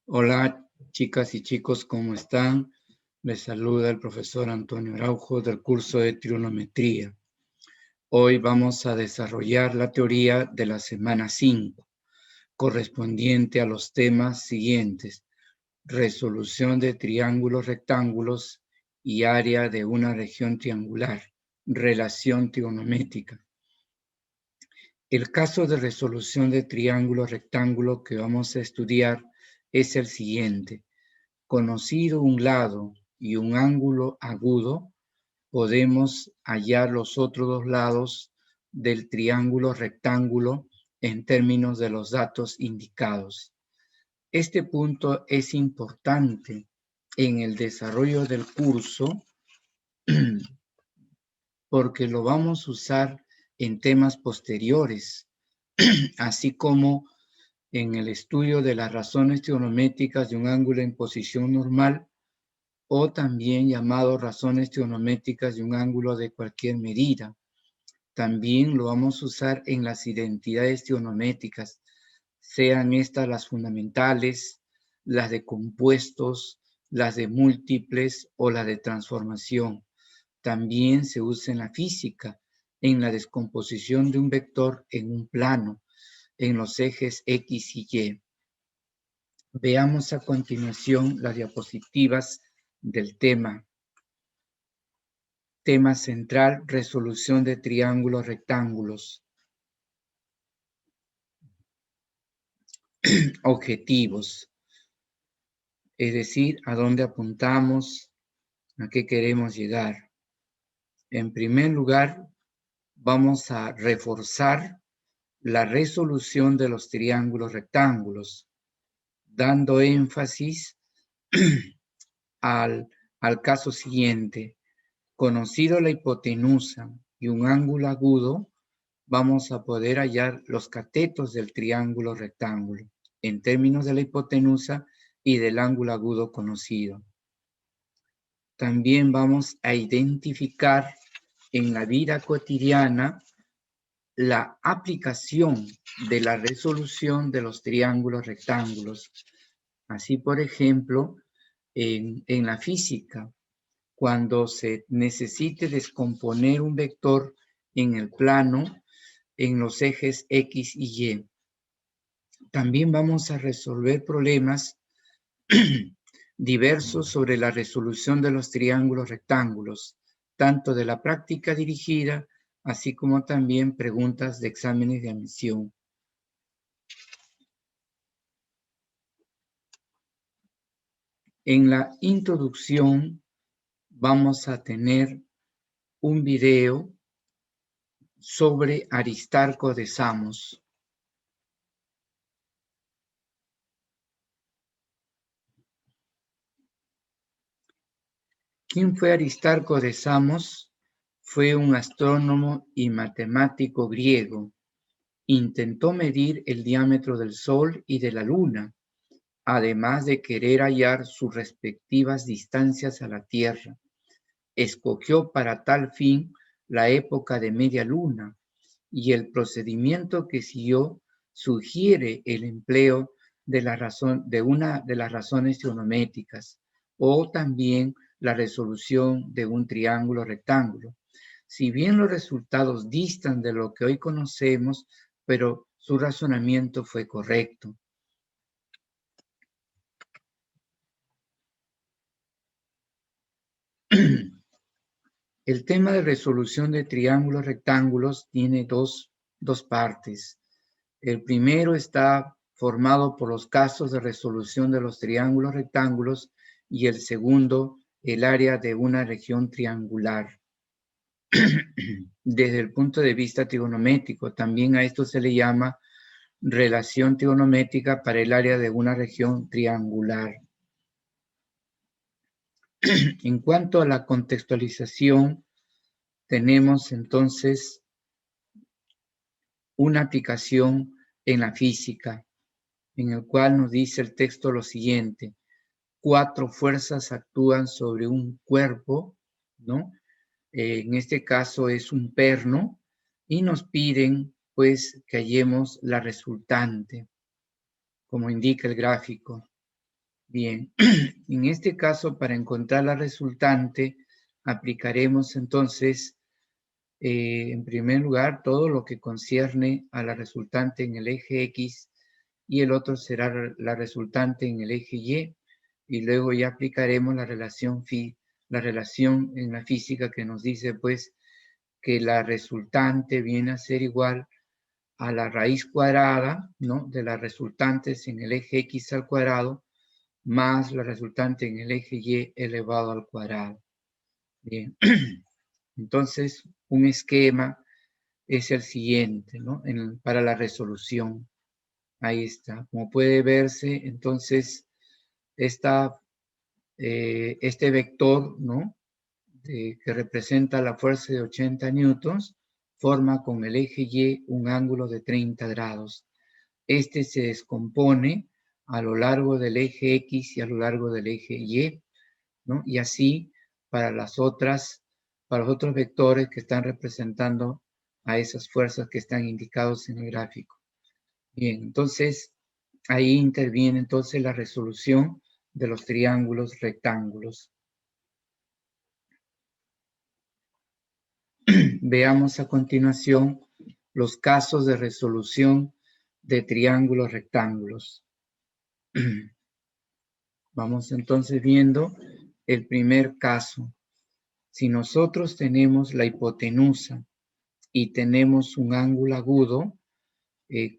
Hola, chicas y chicos, ¿cómo están? Les saluda el profesor Antonio Araujo del curso de trigonometría. Hoy vamos a desarrollar la teoría de la semana 5, correspondiente a los temas siguientes: resolución de triángulos rectángulos y área de una región triangular, relación trigonométrica. El caso de resolución de triángulo rectángulo que vamos a estudiar es el siguiente. Conocido un lado y un ángulo agudo, podemos hallar los otros dos lados del triángulo rectángulo en términos de los datos indicados. Este punto es importante en el desarrollo del curso porque lo vamos a usar en temas posteriores, así como en el estudio de las razones trigonométricas de un ángulo en posición normal, o también llamado razones trigonométricas de un ángulo de cualquier medida. También lo vamos a usar en las identidades trigonométricas, sean estas las fundamentales, las de compuestos, las de múltiples o las de transformación. También se usa en la física, en la descomposición de un vector en un plano, en los ejes X y Y. Veamos a continuación las diapositivas del tema. Tema central: resolución de triángulos rectángulos. Objetivos, es decir, a dónde apuntamos, a qué queremos llegar. En primer lugar, vamos a reforzar la resolución de los triángulos rectángulos, dando énfasis al caso siguiente. Conocido la hipotenusa y un ángulo agudo, vamos a poder hallar los catetos del triángulo rectángulo en términos de la hipotenusa y del ángulo agudo conocido. También vamos a identificar en la vida cotidiana la aplicación de la resolución de los triángulos rectángulos. Así, por ejemplo, en la física, cuando se necesite descomponer un vector en el plano, en los ejes X y Y. También vamos a resolver problemas diversos sobre la resolución de los triángulos rectángulos, tanto de la práctica dirigida, así como también preguntas de exámenes de admisión. En la introducción vamos a tener un video sobre Aristarco de Samos. ¿Quién fue Aristarco de Samos? Fue un astrónomo y matemático griego. Intentó medir el diámetro del Sol y de la Luna, además de querer hallar sus respectivas distancias a la Tierra. Escogió para tal fin la época de media luna, y el procedimiento que siguió sugiere el empleo de una de las razones trigonométricas, o también la resolución de un triángulo rectángulo. Si bien los resultados distan de lo que hoy conocemos, pero su razonamiento fue correcto. El tema de resolución de triángulos rectángulos tiene dos partes. El primero está formado por los casos de resolución de los triángulos rectángulos, y el segundo, el área de una región triangular. Desde el punto de vista trigonométrico, también a esto se le llama relación trigonométrica para el área de una región triangular. En cuanto a la contextualización, tenemos entonces una aplicación en la física, en el cual nos dice el texto lo siguiente: 4 fuerzas actúan sobre un cuerpo, ¿no? En este caso es un perno, y nos piden pues que hallemos la resultante. como indica el gráfico. Bien, en este caso, para encontrar la resultante, aplicaremos entonces, en primer lugar, todo lo que concierne a la resultante en el eje X y el otro será la resultante en el eje Y, y luego ya aplicaremos la relación en la física que nos dice pues que la resultante viene a ser igual a la raíz cuadrada, ¿no?, de las resultantes en el eje X al cuadrado más la resultante en el eje Y elevado al cuadrado. Bien, entonces un esquema es el siguiente, ¿no?, para la resolución. Ahí está. Como puede verse, entonces, este vector, ¿no?, que representa la fuerza de 80 newtons, forma con el eje Y un ángulo de 30 grados. Este se descompone a lo largo del eje X y a lo largo del eje Y, ¿no? Y así para los otros vectores que están representando a esas fuerzas que están indicados en el gráfico. Bien, entonces ahí interviene entonces la resolución de los triángulos rectángulos. Veamos a continuación los casos de resolución de triángulos rectángulos. Vamos entonces viendo el primer caso. Si nosotros tenemos la hipotenusa y tenemos un ángulo agudo,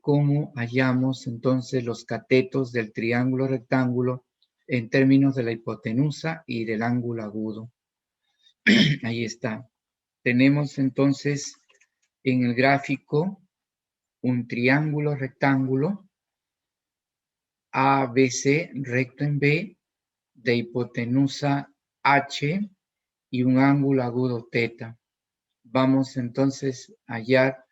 ¿cómo hallamos entonces los catetos del triángulo rectángulo en términos de la hipotenusa y del ángulo agudo? Ahí está. Tenemos entonces en el gráfico un triángulo rectángulo ABC recto en B de hipotenusa H y un ángulo agudo θ. Vamos entonces a hallar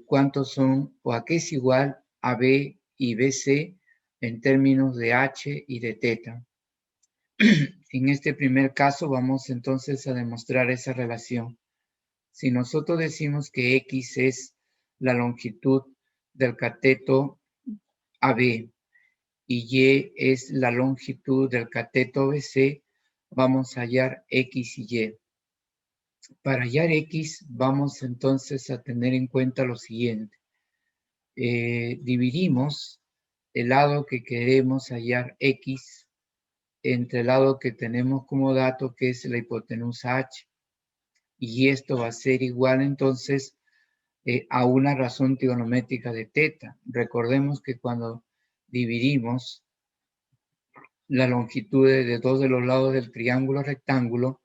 cuántos son o a qué es igual AB y BC en términos de H y de θ. En este primer caso vamos entonces a demostrar esa relación. Si nosotros decimos que X es la longitud del cateto AB y Y es la longitud del cateto BC, vamos a hallar X y Y. Para hallar X vamos entonces a tener en cuenta lo siguiente. Dividimos el lado que queremos hallar X entre el lado que tenemos como dato, que es la hipotenusa H. Y esto va a ser igual entonces a una razón trigonométrica de θ. Recordemos que cuando dividimos la longitud de dos de los lados del triángulo rectángulo,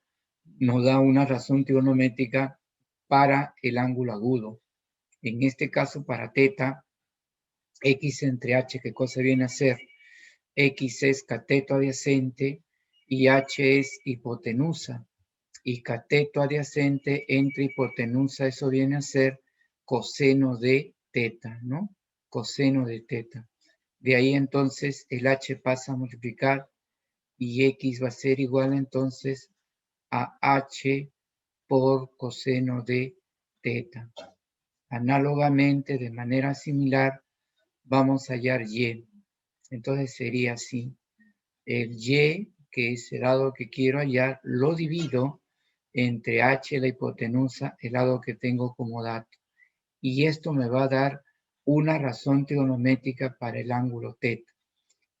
nos da una razón trigonométrica para el ángulo agudo. En este caso, para θ, X entre H, ¿qué cosa viene a ser? X es cateto adyacente y H es hipotenusa. Y cateto adyacente entre hipotenusa, eso viene a ser coseno de θ, ¿no? Coseno de θ. De ahí entonces el H pasa a multiplicar y X va a ser igual entonces a H por coseno de θ. Análogamente, de manera similar, vamos a hallar Y. Entonces sería así. El Y, que es el lado que quiero hallar, lo divido entre H, la hipotenusa, el lado que tengo como dato. Y esto me va a dar una razón trigonométrica para el ángulo θ.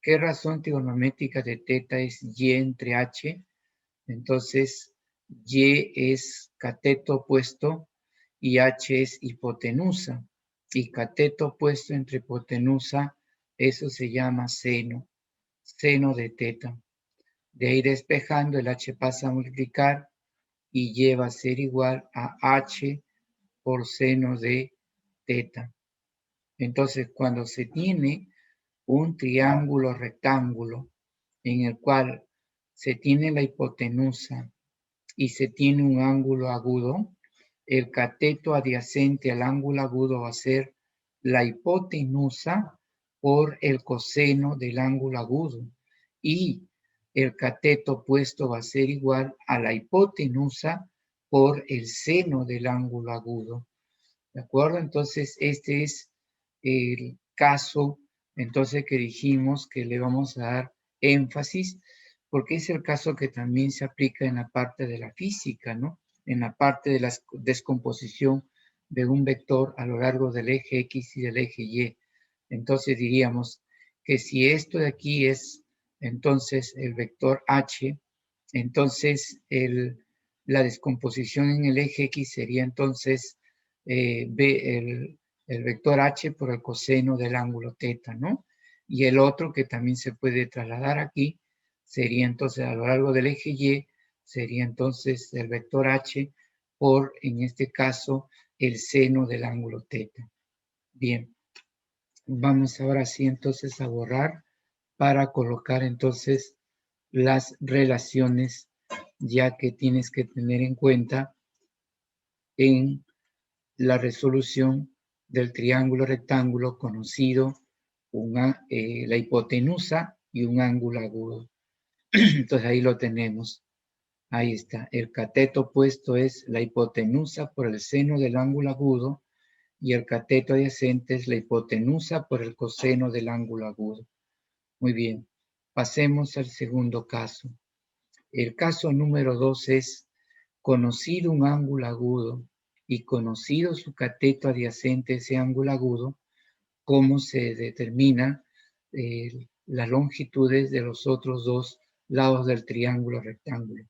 ¿Qué razón trigonométrica de θ es Y entre H? Entonces, Y es cateto opuesto y H es hipotenusa. Y cateto opuesto entre hipotenusa, eso se llama seno, seno de θ. De ahí despejando, el H pasa a multiplicar y Y va a ser igual a H por seno de θ. Entonces, cuando se tiene un triángulo rectángulo en el cual se tiene la hipotenusa y se tiene un ángulo agudo, el cateto adyacente al ángulo agudo va a ser la hipotenusa por el coseno del ángulo agudo y el cateto opuesto va a ser igual a la hipotenusa por el seno del ángulo agudo. ¿De acuerdo? Entonces, este es el caso entonces que dijimos que le vamos a dar énfasis, porque es el caso que también se aplica en la parte de la física, ¿no? En la parte de la descomposición de un vector a lo largo del eje X y del eje Y. Entonces diríamos que si esto de aquí es entonces el vector H, entonces la descomposición en el eje X sería entonces el vector H por el coseno del ángulo θ, ¿no? Y el otro que también se puede trasladar aquí sería entonces a lo largo del eje Y, sería entonces el vector H por, en este caso, el seno del ángulo θ. Bien, vamos ahora sí entonces a borrar para colocar entonces las relaciones ya que tienes que tener en cuenta en la resolución del triángulo rectángulo conocido la hipotenusa y un ángulo agudo. Entonces ahí lo tenemos. Ahí está. El cateto opuesto es la hipotenusa por el seno del ángulo agudo y el cateto adyacente es la hipotenusa por el coseno del ángulo agudo. Muy bien. Pasemos al segundo caso. El caso número 2 es conocido un ángulo agudo y conocido su cateto adyacente a ese ángulo agudo, cómo se determina las longitudes de los otros dos lados del triángulo rectángulo.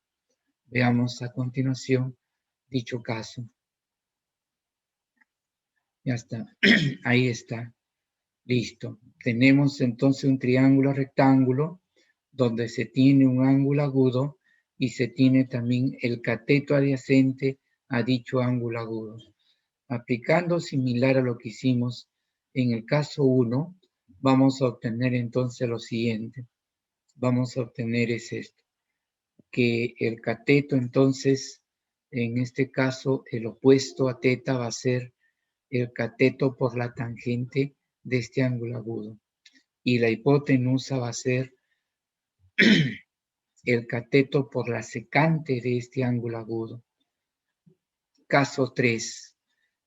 Veamos a continuación dicho caso. Ya está, ahí está, listo. Tenemos entonces un triángulo rectángulo donde se tiene un ángulo agudo y se tiene también el cateto adyacente a dicho ángulo agudo. Aplicando similar a lo que hicimos en el caso 1, vamos a obtener entonces lo siguiente. Vamos a obtener es esto, que el cateto entonces, en este caso, el opuesto a θ va a ser el cateto por la tangente de este ángulo agudo. Y la hipotenusa va a ser el cateto por la secante de este ángulo agudo. Caso 3.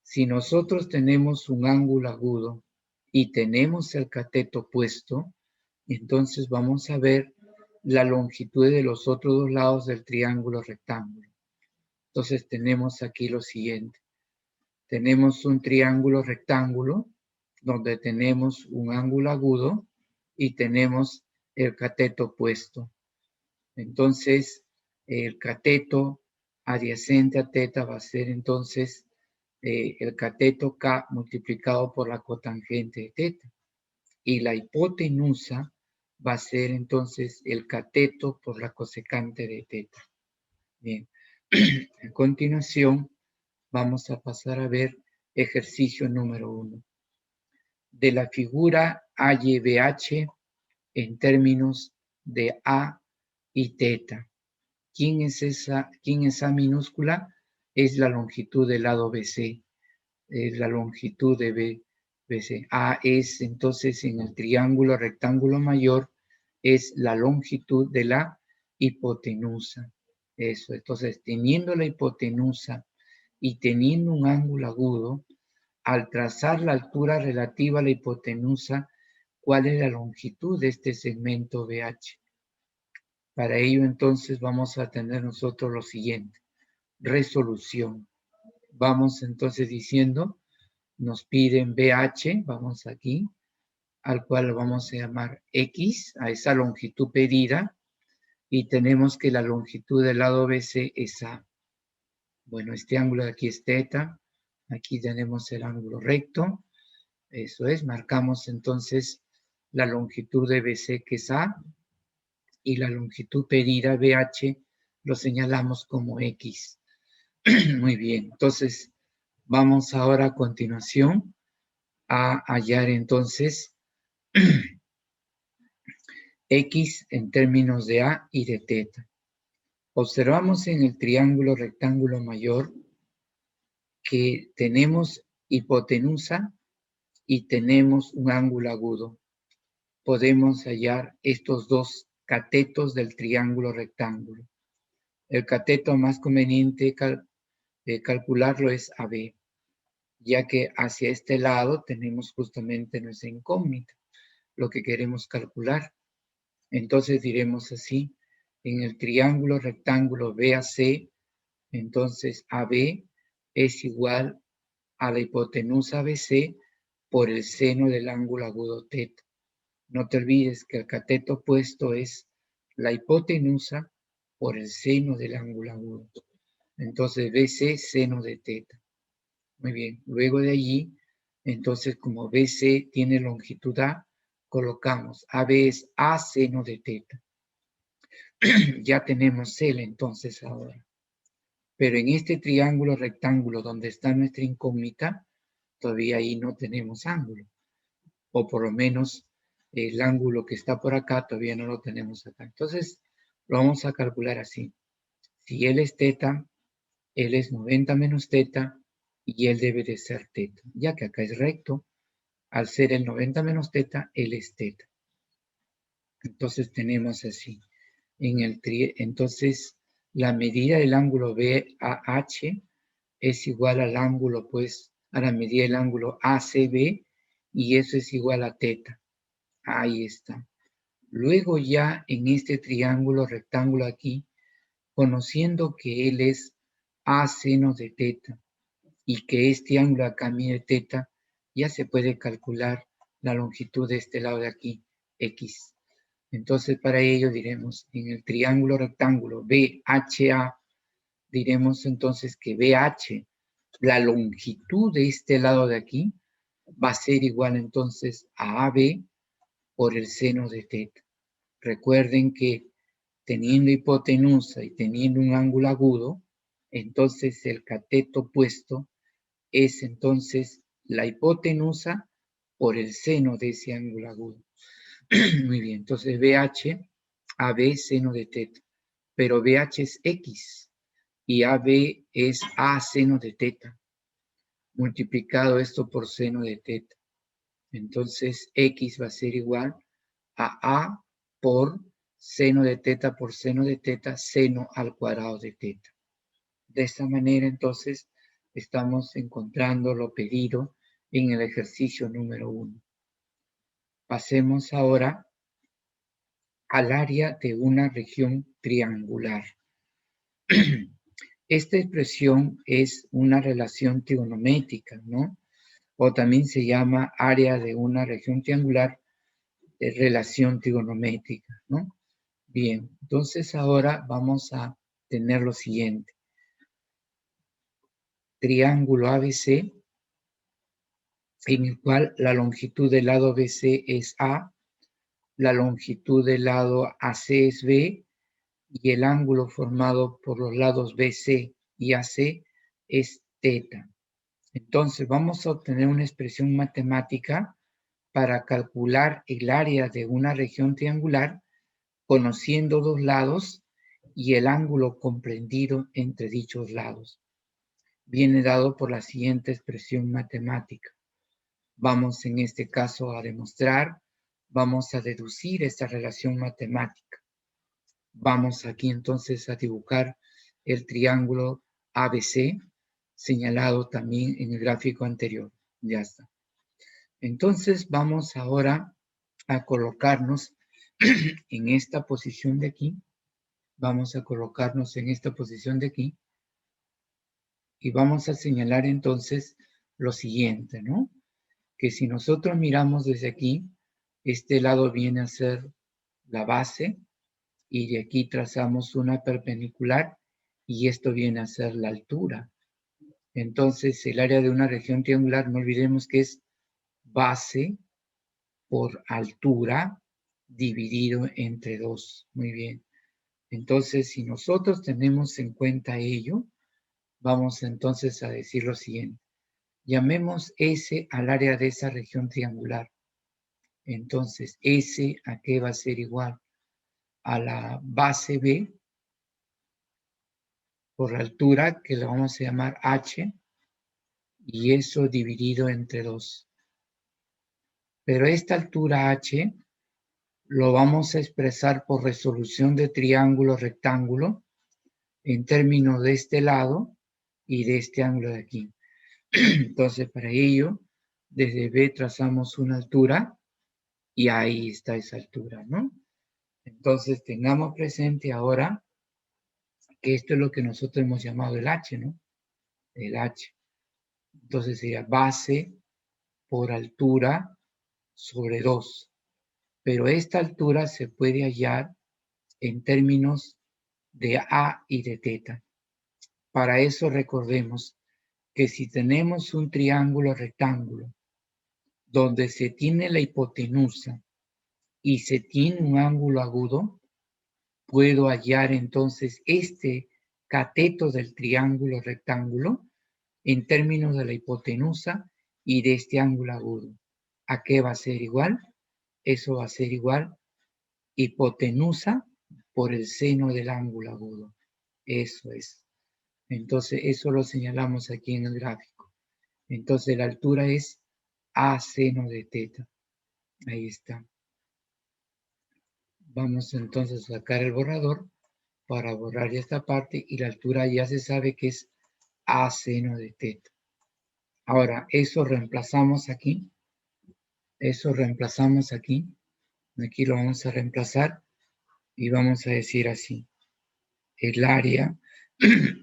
Si nosotros tenemos un ángulo agudo y tenemos el cateto opuesto, entonces vamos a ver la longitud de los otros dos lados del triángulo rectángulo. Entonces tenemos aquí lo siguiente. Tenemos un triángulo rectángulo donde tenemos un ángulo agudo y tenemos el cateto opuesto. Entonces, el cateto adyacente a θ va a ser entonces el cateto K multiplicado por la cotangente de θ. Y la hipotenusa va a ser entonces el cateto por la cosecante de θ. Bien, a continuación vamos a pasar a ver ejercicio número 1. De la figura AYBH en términos de A y θ. ¿Quién es A minúscula? Es la longitud del lado BC. Es la longitud de BC. A es entonces en el triángulo rectángulo mayor, es la longitud de la hipotenusa. Eso, entonces teniendo la hipotenusa y teniendo un ángulo agudo, al trazar la altura relativa a la hipotenusa, ¿cuál es la longitud de este segmento BH? Para ello entonces vamos a tener nosotros lo siguiente, resolución. Vamos entonces diciendo, nos piden BH, vamos aquí, al cual vamos a llamar X, a esa longitud pedida, y tenemos que la longitud del lado BC es A. Bueno, este ángulo de aquí es θ, aquí tenemos el ángulo recto, eso es, marcamos entonces la longitud de BC que es A, y la longitud pedida BH lo señalamos como X. Muy bien, entonces vamos ahora a continuación a hallar entonces X en términos de A y de θ. Observamos en el triángulo rectángulo mayor que tenemos hipotenusa y tenemos un ángulo agudo. Podemos hallar estos dos catetos del triángulo rectángulo. El cateto más conveniente calcularlo es AB, ya que hacia este lado tenemos justamente nuestra incógnita. lo que queremos calcular. Entonces diremos así, en el triángulo rectángulo BAC, entonces AB es igual a la hipotenusa ABC por el seno del ángulo agudo θ. No te olvides que el cateto opuesto es la hipotenusa por el seno del ángulo agudo. Entonces BC seno de θ. Muy bien, luego de allí, entonces como BC tiene longitud A, colocamos AB es A seno de θ. Ya tenemos L entonces ahora. Pero en este triángulo rectángulo donde está nuestra incógnita, todavía ahí no tenemos ángulo. O por lo menos el ángulo que está por acá todavía no lo tenemos acá. Entonces lo vamos a calcular así. Si L es θ, L es 90 menos θ y L debe de ser θ. Ya que acá es recto, al ser el 90 menos θ, L es θ. Entonces tenemos así. Entonces la medida del ángulo BAH es igual al ángulo, pues, a la medida del ángulo ACB y eso es igual a θ. Ahí está. Luego ya en este triángulo rectángulo aquí, conociendo que él es A seno de θ y que este ángulo acá mide θ, ya se puede calcular la longitud de este lado de aquí, X. Entonces para ello diremos en el triángulo rectángulo BHA, diremos entonces que BH, la longitud de este lado de aquí, va a ser igual entonces a AB por el seno de θ. Recuerden que teniendo hipotenusa y teniendo un ángulo agudo, entonces el cateto opuesto es entonces la hipotenusa por el seno de ese ángulo agudo. Muy bien, entonces BH, AB seno de θ, pero BH es X y AB es A seno de θ, multiplicado esto por seno de θ. Entonces X va a ser igual a A por seno de θ por seno de θ, seno al cuadrado de θ. De esta manera, entonces, estamos encontrando lo pedido en el ejercicio número 1. Pasemos ahora al área de una región triangular. Esta expresión es una relación trigonométrica, ¿no? O también se llama área de una región triangular de relación trigonométrica, ¿no? Bien, entonces ahora vamos a tener lo siguiente. Triángulo ABC, en el cual la longitud del lado BC es A, la longitud del lado AC es B, y el ángulo formado por los lados BC y AC es θ. Entonces vamos a obtener una expresión matemática para calcular el área de una región triangular conociendo dos lados y el ángulo comprendido entre dichos lados. Viene dado por la siguiente expresión matemática. Vamos en este caso a demostrar, vamos a deducir esta relación matemática. Vamos aquí entonces a dibujar el triángulo ABC, señalado también en el gráfico anterior. Ya está. Entonces vamos ahora a colocarnos en esta posición de aquí. Vamos a colocarnos en esta posición de aquí. Y vamos a señalar entonces lo siguiente, ¿no? Que si nosotros miramos desde aquí, este lado viene a ser la base y de aquí trazamos una perpendicular y esto viene a ser la altura. Entonces el área de una región triangular, no olvidemos que es base por altura dividido entre 2. Muy bien. Entonces, si nosotros tenemos en cuenta ello, vamos entonces a decir lo siguiente. Llamemos S al área de esa región triangular. Entonces, S, ¿a qué va a ser igual? A la base B por la altura, que la vamos a llamar H, y eso dividido entre 2. Pero esta altura H lo vamos a expresar por resolución de triángulo rectángulo en términos de este lado y de este ángulo de aquí. Entonces, para ello, desde B trazamos una altura y ahí está esa altura, ¿no? Entonces, tengamos presente ahora que esto es lo que nosotros hemos llamado el H, ¿no? El H. Entonces sería base por altura sobre 2. Pero esta altura se puede hallar en términos de A y de teta. Para eso recordemos que si tenemos un triángulo rectángulo donde se tiene la hipotenusa y se tiene un ángulo agudo, puedo hallar entonces este cateto del triángulo rectángulo en términos de la hipotenusa y de este ángulo agudo. ¿A qué va a ser igual? Eso va a ser igual hipotenusa por el seno del ángulo agudo. Eso es. Entonces, eso lo señalamos aquí en el gráfico. Entonces, la altura es A seno de teta. Ahí está. Vamos entonces a sacar el borrador para borrar ya esta parte y la altura ya se sabe que es A seno de teta. Ahora, eso reemplazamos aquí. Eso reemplazamos aquí. Aquí lo vamos a reemplazar y vamos a decir así. El área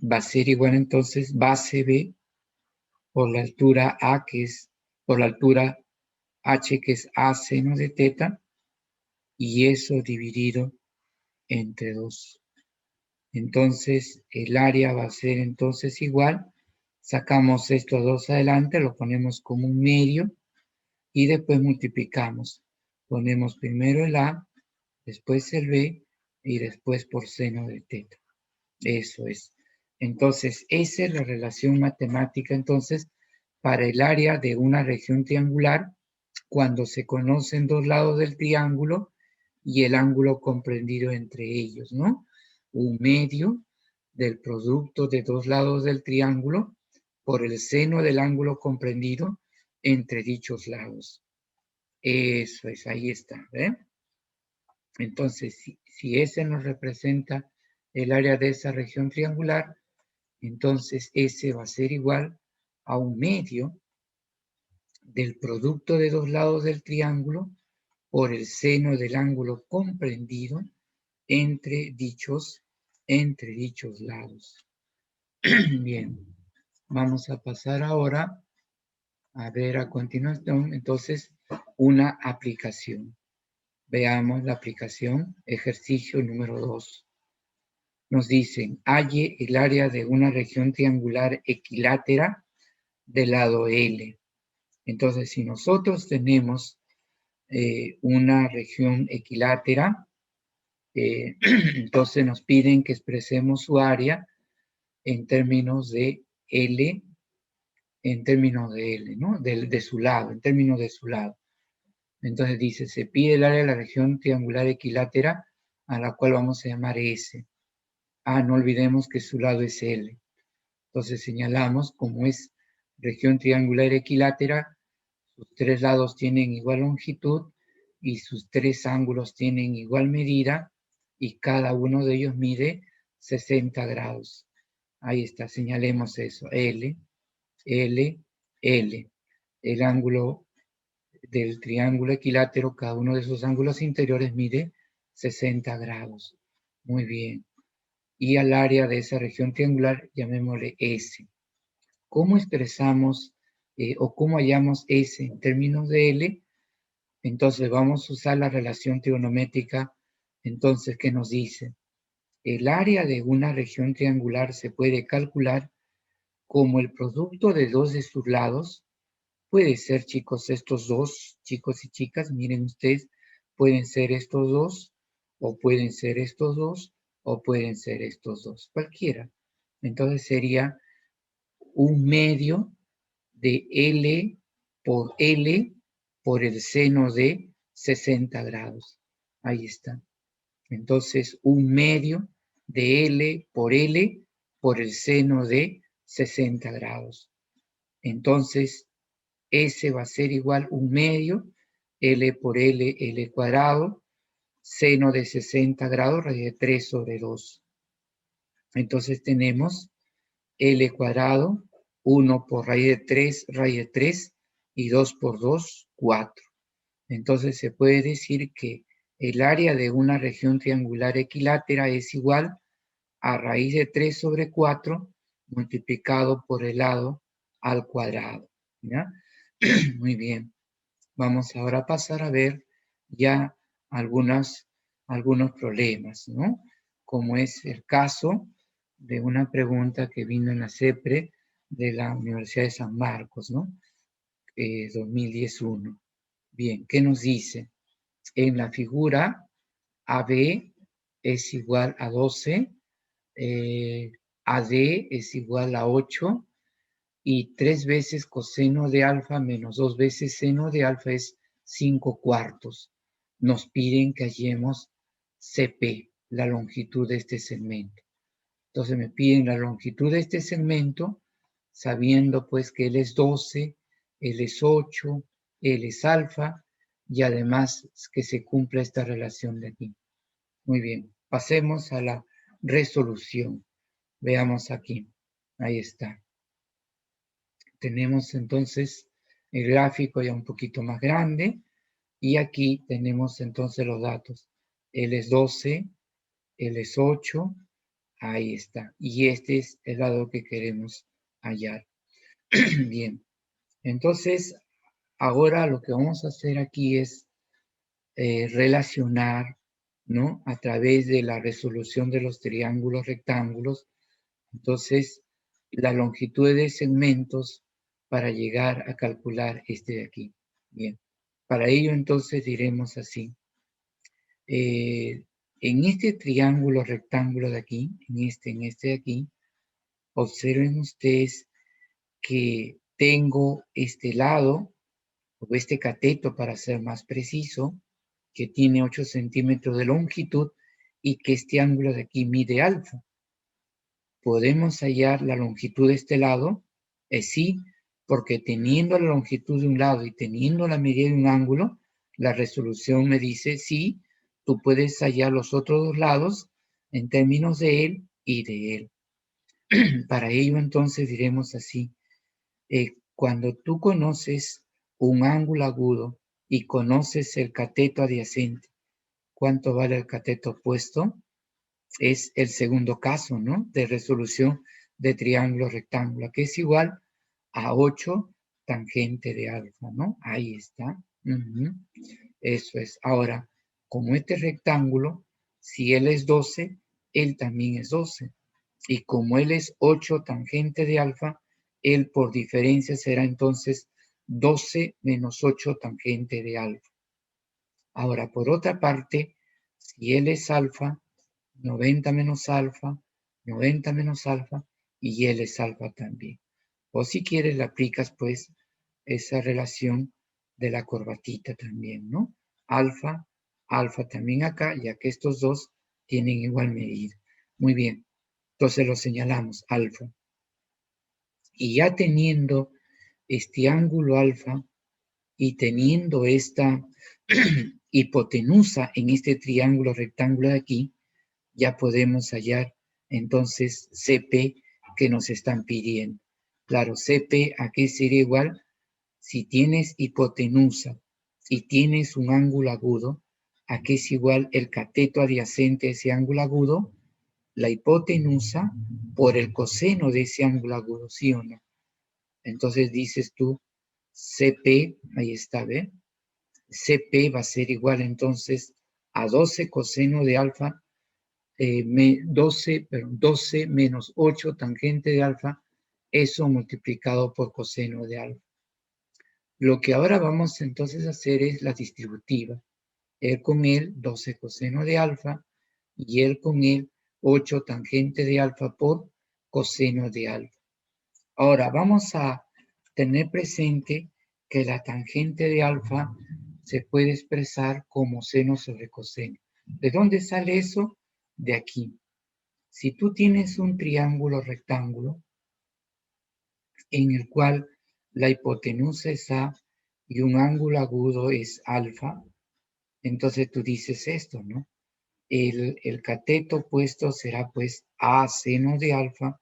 va a ser igual entonces base B por la altura A, que es por la altura H, que es A seno de teta, y eso dividido entre 2. Entonces, el área va a ser entonces igual. Sacamos estos dos adelante, lo ponemos como un medio, y después multiplicamos. Ponemos primero el A, después el B, y después por seno de teta. Eso es. Entonces, esa es la relación matemática, entonces, para el área de una región triangular, cuando se conocen dos lados del triángulo y el ángulo comprendido entre ellos, ¿no? Un medio del producto de dos lados del triángulo por el seno del ángulo comprendido entre dichos lados. Eso es, ahí está, ¿eh? Entonces, si ese nos representa el área de esa región triangular, entonces ese va a ser igual a un medio del producto de dos lados del triángulo por el seno del ángulo comprendido entre dichos lados. Bien, vamos a pasar ahora a ver a continuación, entonces, una aplicación. Veamos la aplicación, ejercicio número 2. Nos dicen, halle el área de una región triangular equilátera del lado L. Entonces, si nosotros tenemos una región equilátera, entonces nos piden que expresemos su área en términos de L, ¿no? De su lado, en términos de su lado. Entonces dice, se pide el área de la región triangular equilátera a la cual vamos a llamar S. No olvidemos que su lado es L. Entonces señalamos como es región triangular equilátera, sus tres lados tienen igual longitud y sus tres ángulos tienen igual medida y cada uno de ellos mide 60 grados. Ahí está, señalemos eso, L, L, L. El ángulo del triángulo equilátero, cada uno de esos ángulos interiores mide 60 grados. Muy bien. Y al área de esa región triangular llamémosle S. ¿Cómo expresamos o cómo hallamos S en términos de L? Entonces vamos a usar la relación trigonométrica. Entonces, ¿qué nos dice? El área de una región triangular se puede calcular como el producto de dos de sus lados. Puede ser, chicos, estos dos, chicos y chicas, miren ustedes, pueden ser estos dos, o pueden ser estos dos, o pueden ser estos dos, cualquiera. Entonces sería un medio de L por el seno de 60 grados. Ahí está. Entonces, un medio de L por el seno de 60 grados. Entonces, S va a ser igual un medio, L por L cuadrado, seno de 60 grados, raíz de 3 sobre 2. Entonces tenemos L cuadrado, 1 por raíz de 3 y 2 por 2, 4. Entonces se puede decir que el área de una región triangular equilátera es igual a raíz de 3 sobre 4 multiplicado por el lado al cuadrado. ¿Ya? Muy bien. Vamos ahora a pasar a ver ya algunos problemas, ¿no? Como es el caso de una pregunta que vino en la CEPRE de la Universidad de San Marcos, ¿no? 2011. Bien, ¿qué nos dice? En la figura AB es igual a 12, AD es igual a 8 y 3 veces coseno de alfa menos 2 veces seno de alfa es 5 cuartos. Nos piden que hallemos CP, la longitud de este segmento. Entonces me piden la longitud de este segmento, sabiendo pues que él es 12, él es 8, él es alfa, y además que se cumpla esta relación de aquí. Muy bien, pasemos a la resolución. Veamos aquí, ahí está. Tenemos entonces el gráfico ya un poquito más grande, y aquí tenemos entonces los datos. Él es 12, él es 8, ahí está. Y este es el lado que queremos hallar. Bien, entonces ahora lo que vamos a hacer aquí es relacionar, ¿no? A través de la resolución de los triángulos rectángulos, entonces la longitud de segmentos para llegar a calcular este de aquí. Bien, para ello entonces diremos así. En este triángulo rectángulo de aquí, en este de aquí, observen ustedes que tengo este lado, o este cateto para ser más preciso, que tiene 8 centímetros de longitud y que este ángulo de aquí mide alfa. ¿Podemos hallar la longitud de este lado? Sí, porque teniendo la longitud de un lado y teniendo la medida de un ángulo, la resolución me dice sí, tú puedes hallar los otros dos lados en términos de él y de él. Para ello entonces diremos así, cuando tú conoces un ángulo agudo y conoces el cateto adyacente, ¿cuánto vale el cateto opuesto? Es el segundo caso, ¿no? De resolución de triángulo rectángulo, que es igual a 8 tangente de alfa, ¿no? Ahí está. Eso es. Ahora, como este rectángulo, si él es 12, él también es 12. Y como él es 8 tangente de alfa, él por diferencia será entonces 12 menos 8 tangente de alfa. Ahora, por otra parte, si él es alfa, 90 menos alfa, 90 menos alfa, y él es alfa también. O si quieres, le aplicas pues esa relación de la corbatita también, ¿no? Alfa, alfa también acá, ya que estos dos tienen igual medida. Muy bien, entonces lo señalamos, alfa. Y ya teniendo este ángulo alfa y teniendo esta hipotenusa en este triángulo rectángulo de aquí, ya podemos hallar entonces CP que nos están pidiendo. Claro, CP, ¿a qué sería igual? Si tienes hipotenusa y tienes un ángulo agudo, ¿a qué es igual el cateto adyacente a ese ángulo agudo? La hipotenusa por el coseno de ese ángulo agudo, ¿sí o no? Entonces dices tú, CP, ahí está, ¿ve? CP va a ser igual entonces a 12 coseno de alfa 12 menos 8 tangente de alfa, eso multiplicado por coseno de alfa. Lo que ahora vamos entonces a hacer es la distributiva. Él con él 12 coseno de alfa y él con él 8 tangente de alfa por coseno de alfa. Ahora vamos a tener presente que la tangente de alfa se puede expresar como seno sobre coseno. ¿De dónde sale eso? De aquí. Si tú tienes un triángulo rectángulo en el cual la hipotenusa es A y un ángulo agudo es alfa, entonces tú dices esto, ¿no? El cateto opuesto será pues A seno de alfa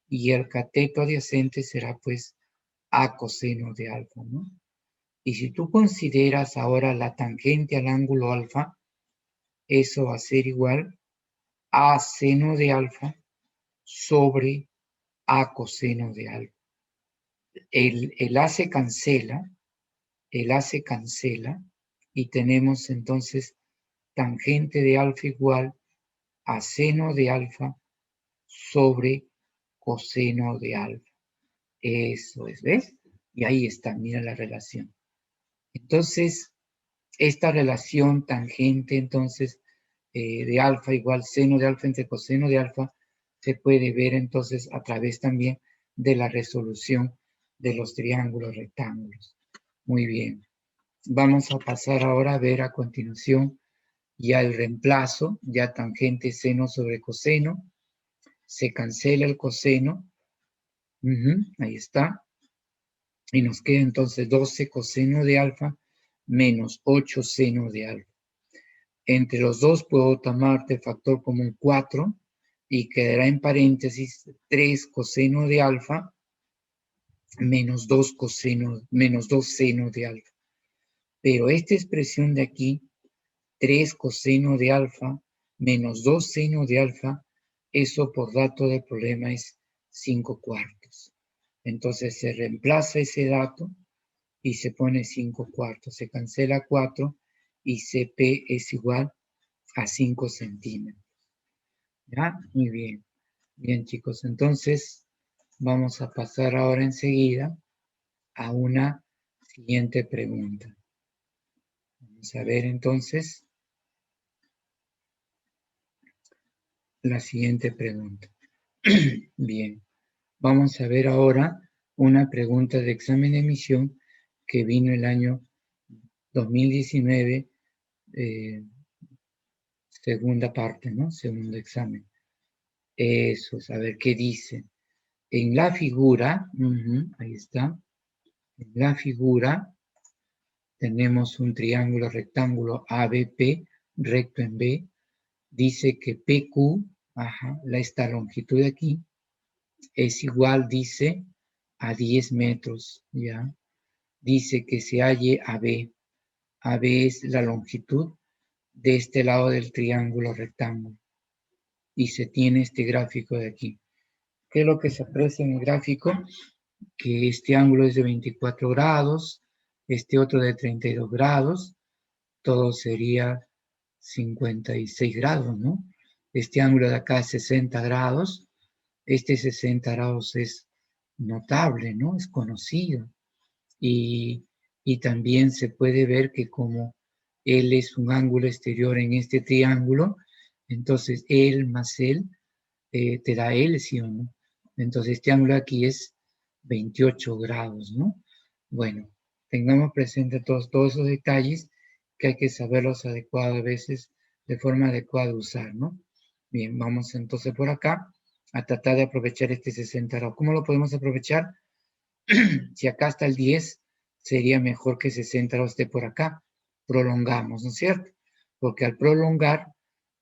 y el cateto adyacente será pues A coseno de alfa, ¿no? Y si tú consideras ahora la tangente al ángulo alfa, eso va a ser igual a seno de alfa sobre a coseno de alfa. El A se cancela, y tenemos entonces tangente de alfa igual a seno de alfa sobre coseno de alfa. Eso es, ¿ves? Y ahí está, mira la relación. Entonces, esta relación tangente, entonces, de alfa igual seno de alfa entre coseno de alfa, se puede ver entonces a través también de la resolución de los triángulos rectángulos. Muy bien. Vamos a pasar ahora a ver a continuación ya el reemplazo, ya tangente seno sobre coseno. Se cancela el coseno. Ahí está. Y nos queda entonces 12 coseno de alfa menos 8 seno de alfa. Entre los dos puedo tomar el factor común 4 y quedará en paréntesis 3 coseno de alfa menos 2 seno de alfa. Pero esta expresión de aquí, 3 coseno de alfa menos 2 seno de alfa, eso por dato del problema es 5 cuartos. Entonces se reemplaza ese dato y se pone 5 cuartos. Se cancela 4 y CP es igual a 5 centímetros. ¿Ya? Muy bien. Bien, chicos. Entonces, vamos a pasar ahora enseguida a una siguiente pregunta. Vamos a ver entonces la siguiente pregunta. Bien. Vamos a ver ahora una pregunta de examen de admisión que vino el año 2019, segunda parte, ¿no? Segundo examen. Eso es, a ver qué dice. En la figura, ahí está, en la figura tenemos un triángulo rectángulo ABP, recto en B, dice que PQ, esta longitud de aquí, es igual, dice, a 10 metros, ¿ya? Dice que se halle AB. AB es la longitud de este lado del triángulo rectángulo. Y se tiene este gráfico de aquí. ¿Qué es lo que se aprecia en el gráfico? Que este ángulo es de 24 grados, este otro de 32 grados, todo sería 56 grados, ¿no? Este ángulo de acá es 60 grados, este 60 grados es notable, ¿no? Es conocido. Y también se puede ver que como él es un ángulo exterior en este triángulo, entonces él más él te da él, ¿sí o no? Entonces este ángulo aquí es 28 grados, ¿no? Bueno, tengamos presente todos esos detalles que hay que saberlos adecuados a veces, de forma adecuada de usar, ¿no? Bien, vamos entonces por acá a tratar de aprovechar este 60 grados. ¿Cómo lo podemos aprovechar? Si acá está el 10, sería mejor que 60 grados esté por acá. Prolongamos, ¿no es cierto? Porque al prolongar,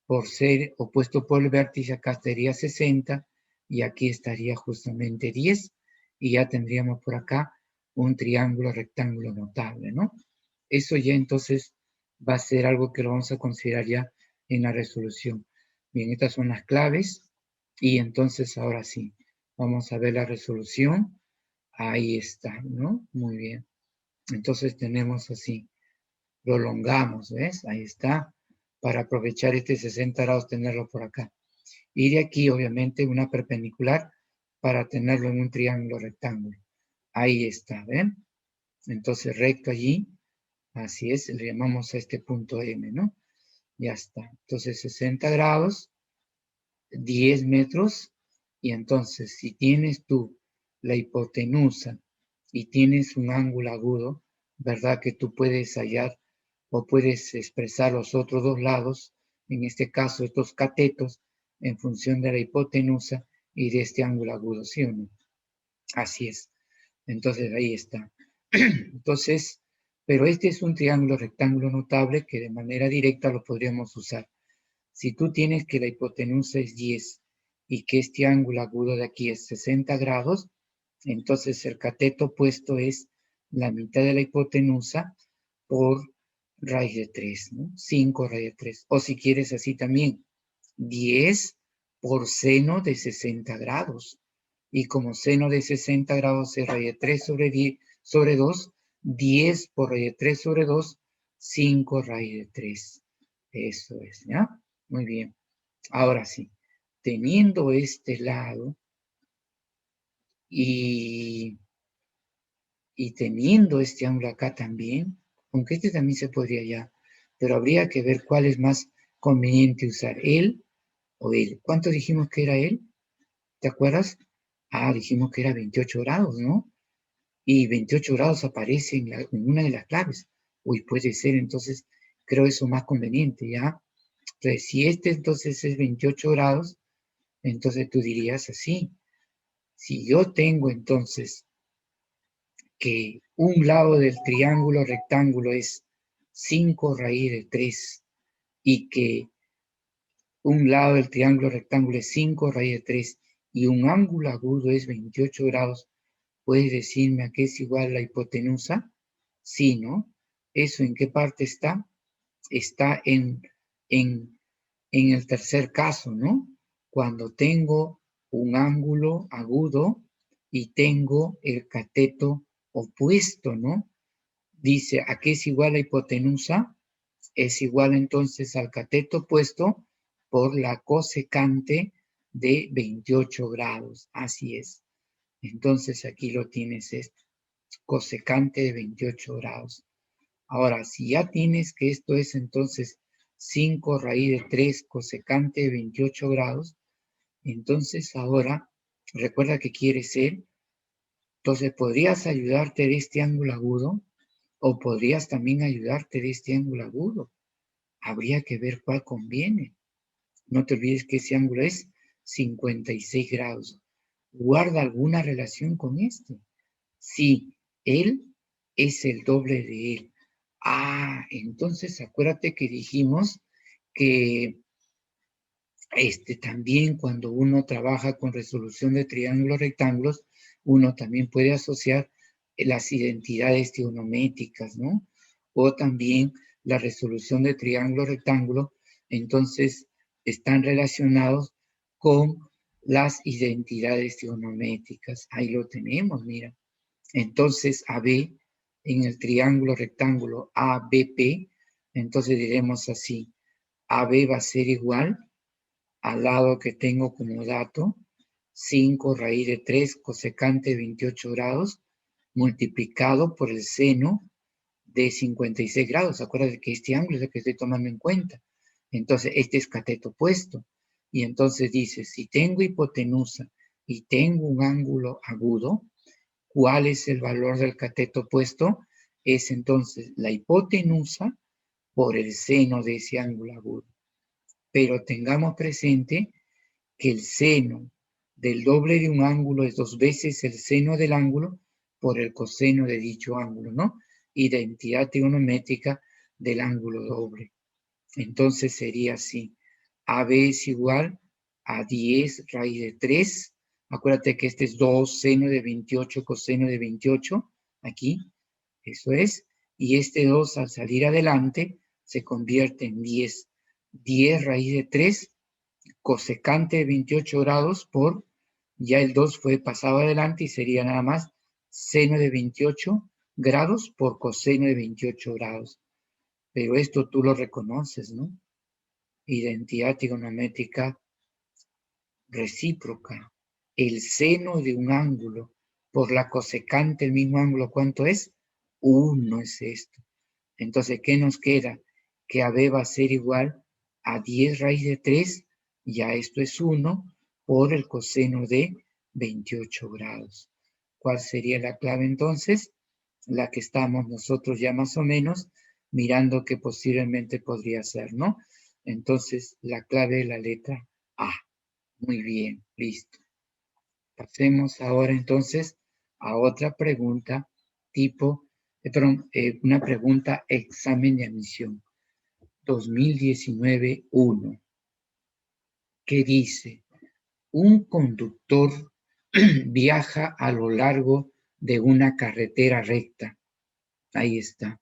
por ser opuesto por el vértice, acá estaría 60 y aquí estaría justamente 10 y ya tendríamos por acá un triángulo rectángulo notable, ¿no? Eso ya entonces va a ser algo que lo vamos a considerar ya en la resolución. Bien, estas son las claves y entonces ahora sí, vamos a ver la resolución. Ahí está, ¿no? Muy bien. Entonces tenemos así, prolongamos, ¿ves? Ahí está, para aprovechar este 60 grados, tenerlo por acá. Y de aquí, obviamente, una perpendicular para tenerlo en un triángulo rectángulo. Ahí está, ¿ven? Entonces recto allí, así es, le llamamos a este punto M, ¿no? Ya está. Entonces 60 grados, 10 metros, y entonces si tienes tú la hipotenusa y tienes un ángulo agudo, ¿verdad? Que tú puedes hallar o puedes expresar los otros dos lados, en este caso estos catetos, en función de la hipotenusa y de este ángulo agudo, ¿sí o no? Así es. Entonces ahí está. Entonces, pero este es un triángulo rectángulo notable que de manera directa lo podríamos usar. Si tú tienes que la hipotenusa es 10 y que este ángulo agudo de aquí es 60 grados, entonces el cateto opuesto es la mitad de la hipotenusa por raíz de 3, ¿no? 5 raíz de 3. O si quieres así también, 10 por seno de 60 grados. Y como seno de 60 grados es raíz de 3 sobre 2, 10 por raíz de 3 sobre 2, 5 raíz de 3. Eso es, ¿ya? Muy bien. Ahora sí, teniendo este lado y teniendo este ángulo acá también, aunque este también se podría ya, pero habría que ver cuál es más conveniente usar, él o él. ¿Cuánto dijimos que era él? ¿Te acuerdas? Ah, dijimos que era 28 grados, ¿no? Y 28 grados aparece en una de las claves. Uy, puede ser, entonces creo eso más conveniente, ¿ya? Entonces, si este entonces es 28 grados, entonces tú dirías así. Si yo tengo entonces que un lado del triángulo rectángulo es 5 raíz de 3 y que un lado del triángulo rectángulo es 5 raíz de 3 y un ángulo agudo es 28 grados, ¿puedes decirme a qué es igual la hipotenusa? Sí, ¿no? ¿Eso en qué parte está? Está en el tercer caso, ¿no? Cuando tengo un ángulo agudo y tengo el cateto opuesto, ¿no? Dice, ¿a qué es igual la hipotenusa? Es igual entonces al cateto opuesto por la cosecante de 28 grados. Así es. Entonces aquí lo tienes, es cosecante de 28 grados. Ahora, si ya tienes que esto es entonces 5 raíz de 3 cosecante de 28 grados, entonces ahora, recuerda que quiere ser, entonces podrías ayudarte de este ángulo agudo o podrías también ayudarte de este ángulo agudo. Habría que ver cuál conviene. No te olvides que ese ángulo es 56 grados. ¿Guarda alguna relación con este? Sí, él es el doble de él. Ah, entonces acuérdate que dijimos que también cuando uno trabaja con resolución de triángulos rectángulos, uno también puede asociar las identidades trigonométricas, ¿no? O también la resolución de triángulo rectángulo, entonces están relacionados con las identidades trigonométricas. Ahí lo tenemos, mira. Entonces, AB en el triángulo rectángulo ABP, entonces diremos así, AB va a ser igual al lado que tengo como dato, 5 raíz de 3 cosecante de 28 grados, multiplicado por el seno de 56 grados. Acuérdate que este ángulo es el que estoy tomando en cuenta. Entonces, este es cateto opuesto. Y entonces dice, si tengo hipotenusa y tengo un ángulo agudo, ¿cuál es el valor del cateto opuesto? Es entonces la hipotenusa por el seno de ese ángulo agudo. Pero tengamos presente que el seno del doble de un ángulo es 2 veces el seno del ángulo por el coseno de dicho ángulo, ¿no? Identidad trigonométrica del ángulo doble. Entonces sería así. AB es igual a 10 raíz de 3. Acuérdate que este es 2 seno de 28 coseno de 28. Aquí, eso es. Y este 2 al salir adelante se convierte en 10. 10 raíz de 3 cosecante de 28 grados por, ya el 2 fue pasado adelante y sería nada más seno de 28 grados por coseno de 28 grados. Pero esto tú lo reconoces, ¿no? Identidad trigonométrica recíproca. El seno de un ángulo por la cosecante del mismo ángulo, ¿cuánto es? 1 es esto. Entonces, ¿qué nos queda? Que AB va a ser igual a 10 raíz de 3, ya esto es 1, por el coseno de 28 grados. ¿Cuál sería la clave entonces? La que estamos nosotros ya más o menos mirando que posiblemente podría ser, ¿no? Entonces, la clave es la letra A. Muy bien, listo. Pasemos ahora entonces a otra pregunta tipo, una pregunta examen de admisión 2019-1, que dice, un conductor viaja a lo largo de una carretera recta ahí está,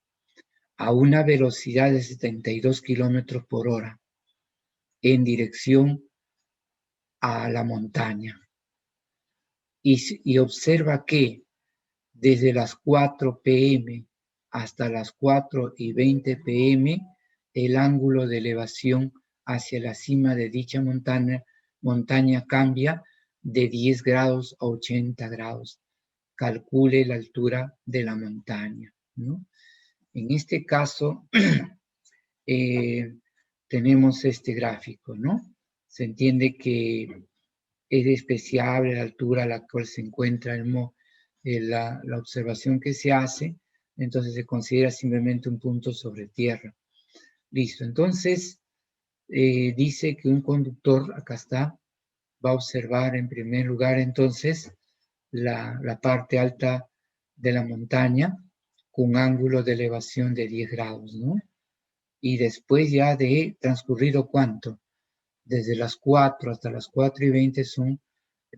a una velocidad de 72 kilómetros por hora en dirección a la montaña. Y observa que desde las 4 p.m. hasta las 4:20 p.m., el ángulo de elevación hacia la cima de dicha montaña cambia de 10 grados a 80 grados. Calcule la altura de la montaña, ¿no? En este caso, tenemos este gráfico, ¿no? Se entiende que es despreciable la altura a la cual se encuentra la observación que se hace, entonces se considera simplemente un punto sobre tierra. Listo, entonces dice que un conductor, acá está, va a observar en primer lugar entonces la parte alta de la montaña con un ángulo de elevación de 10 grados, ¿no? Y después ya de transcurrido ¿cuánto? Desde las 4 hasta las 4:20 son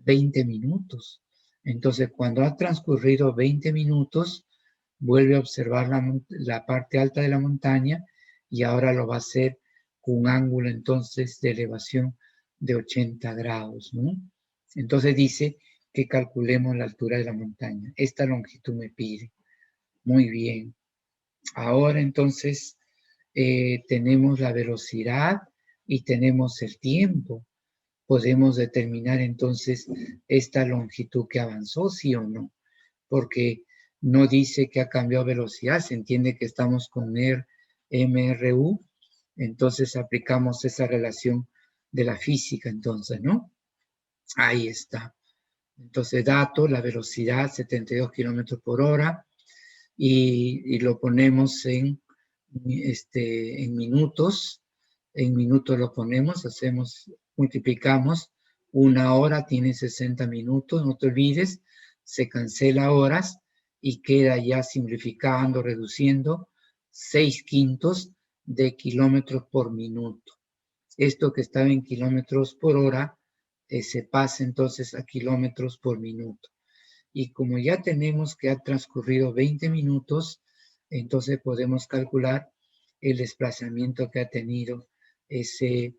20 minutos. Entonces, cuando ha transcurrido 20 minutos, vuelve a observar la parte alta de la montaña y ahora lo va a hacer con un ángulo entonces de elevación de 80 grados, ¿no? Entonces dice que calculemos la altura de la montaña. Esta longitud me pide. Muy bien. Ahora entonces tenemos la velocidad y tenemos el tiempo. Podemos determinar entonces esta longitud que avanzó, sí o no, porque no dice que ha cambiado velocidad, se entiende que estamos con MRU, entonces aplicamos esa relación de la física, entonces, ¿no? Ahí está. Entonces, dato, la velocidad, 72 kilómetros por hora, y lo ponemos en minutos. En minutos lo ponemos, multiplicamos. 1 hora tiene 60 minutos, no te olvides, se cancela horas y queda ya simplificando, reduciendo 6/5 de kilómetros por minuto. Esto que estaba en kilómetros por hora se pasa entonces a kilómetros por minuto. Y como ya tenemos que ha transcurrido 20 minutos, entonces podemos calcular el desplazamiento que ha tenido ese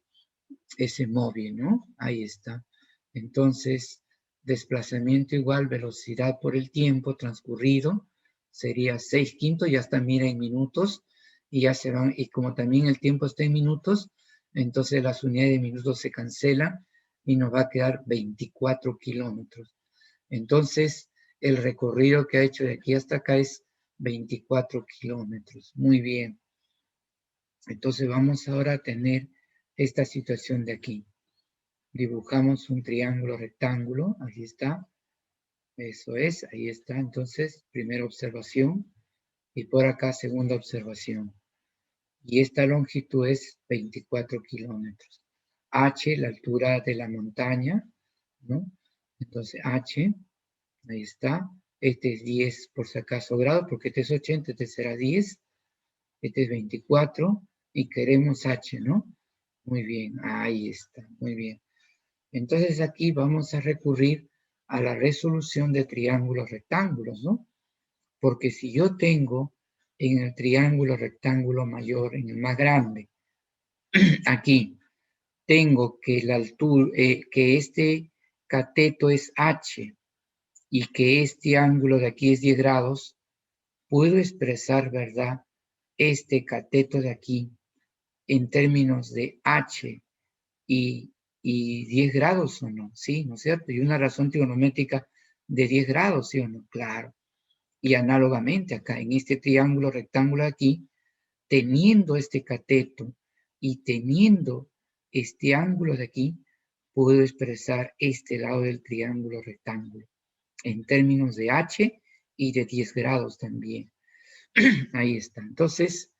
móvil, ¿no? Ahí está. Entonces, desplazamiento igual velocidad por el tiempo transcurrido sería 6/5, ya está, mira, en minutos, y ya se van, y como también el tiempo está en minutos, entonces las unidades de minutos se cancelan y nos va a quedar 24 kilómetros. Entonces, el recorrido que ha hecho de aquí hasta acá es 24 kilómetros. Muy bien. Entonces vamos ahora a tener esta situación de aquí. Dibujamos un triángulo rectángulo. Ahí está. Eso es. Ahí está. Entonces, primera observación. Y por acá, segunda observación. Y esta longitud es 24 kilómetros. H, la altura de la montaña, ¿no? Entonces, H. Ahí está. Este es 10 por si acaso grados, porque este es 80, este será 10. Este es 24 y queremos H, ¿no? Muy bien, ahí está, muy bien. Entonces aquí vamos a recurrir a la resolución de triángulos rectángulos, ¿no? Porque si yo tengo en el triángulo rectángulo mayor, en el más grande, aquí tengo que la altura, que este cateto es H, y que este ángulo de aquí es 10 grados, puedo expresar, ¿verdad?, este cateto de aquí en términos de H y 10 grados o no, ¿sí? ¿No es cierto? Y una razón trigonométrica de 10 grados, ¿sí o no? Claro. Y análogamente acá, en este triángulo rectángulo aquí, teniendo este cateto y teniendo este ángulo de aquí, puedo expresar este lado del triángulo rectángulo en términos de H y de 10 grados también. Ahí está. Entonces,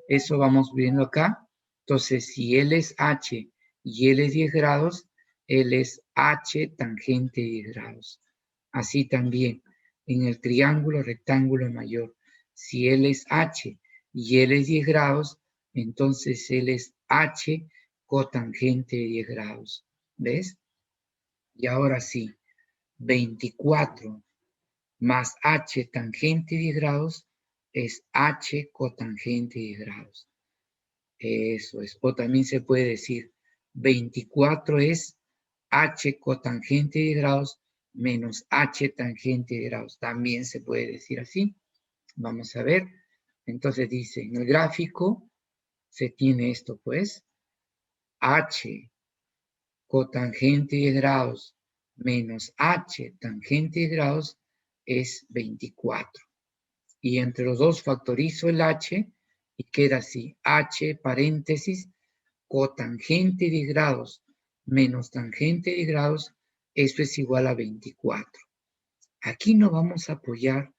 eso vamos viendo acá. Entonces, si él es H y él es 10 grados, él es H tangente 10 grados. Así también, en el triángulo rectángulo mayor, si él es H y él es 10 grados, entonces él es H cotangente 10 grados. ¿Ves? Y ahora sí, 24 más H tangente 10 grados es h cotangente 10 grados. Eso es. O también se puede decir 24 es h cotangente 10 grados menos h tangente 10 grados. También se puede decir así. Vamos a ver. Entonces dice, en el gráfico se tiene esto, pues, h cotangente 10 grados menos h tangente 10 grados es 24. Y entre los dos factorizo el h y queda así, h paréntesis cotangente 10 grados menos tangente 10 grados, eso es igual a 24. Aquí nos vamos a apoyar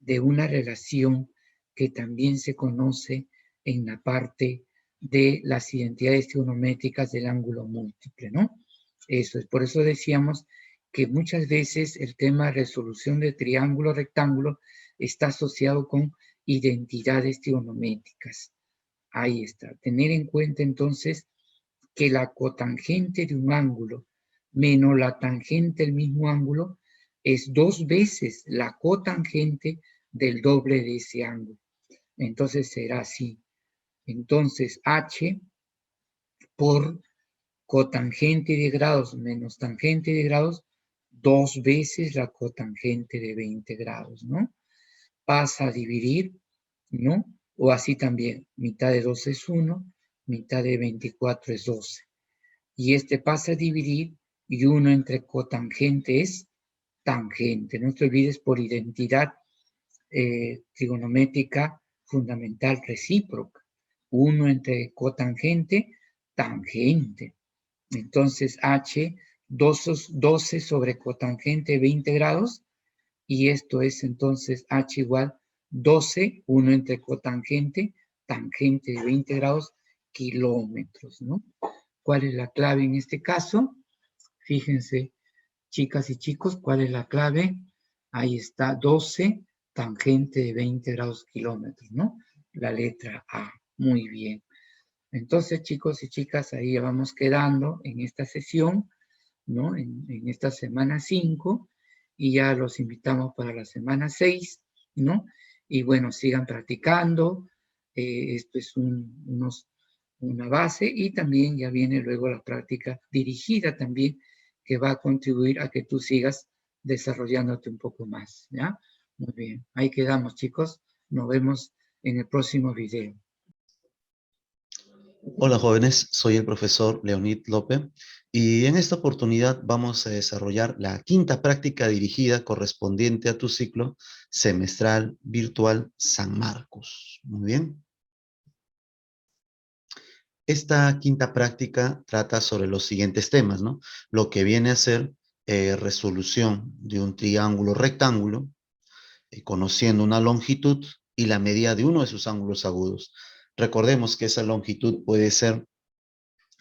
de una relación que también se conoce en la parte de las identidades trigonométricas del ángulo múltiple, ¿no? Eso es, por eso decíamos que muchas veces el tema de resolución de triángulo rectángulo está asociado con identidades trigonométricas. Ahí está. Tener en cuenta entonces que la cotangente de un ángulo menos la tangente del mismo ángulo es 2 veces la cotangente del doble de ese ángulo. Entonces será así. Entonces h por cotangente de grados menos tangente de grados, 2 veces la cotangente de 20 grados, ¿no? Pasa a dividir, ¿no? O así también, mitad de 2 es 1, mitad de 24 es 12. Y este pasa a dividir y 1 entre cotangente es tangente. No te olvides por identidad trigonométrica fundamental recíproca. 1 entre cotangente, tangente. Entonces h 12 sobre cotangente 20 grados y esto es entonces h igual 12, 1 entre cotangente, tangente de 20 grados, kilómetros, ¿no? ¿Cuál es la clave en este caso? Fíjense, chicas y chicos, ¿cuál es la clave? Ahí está, 12, tangente de 20 grados kilómetros, ¿no? La letra A. Muy bien. Entonces, chicos y chicas, ahí ya vamos quedando en esta sesión, ¿no? En esta semana 5, y ya los invitamos para la semana 6, ¿no? Y bueno, sigan practicando. Esto es una base y también ya viene luego la práctica dirigida también que va a contribuir a que tú sigas desarrollándote un poco más, ¿ya? Muy bien, ahí quedamos, chicos. Nos vemos en el próximo video. Hola jóvenes, soy el profesor Leonid López y en esta oportunidad vamos a desarrollar la quinta práctica dirigida correspondiente a tu ciclo semestral virtual San Marcos. Muy bien. Esta quinta práctica trata sobre los siguientes temas, ¿no? Lo que viene a ser resolución de un triángulo rectángulo, conociendo una longitud y la medida de uno de sus ángulos agudos. Recordemos que esa longitud puede ser,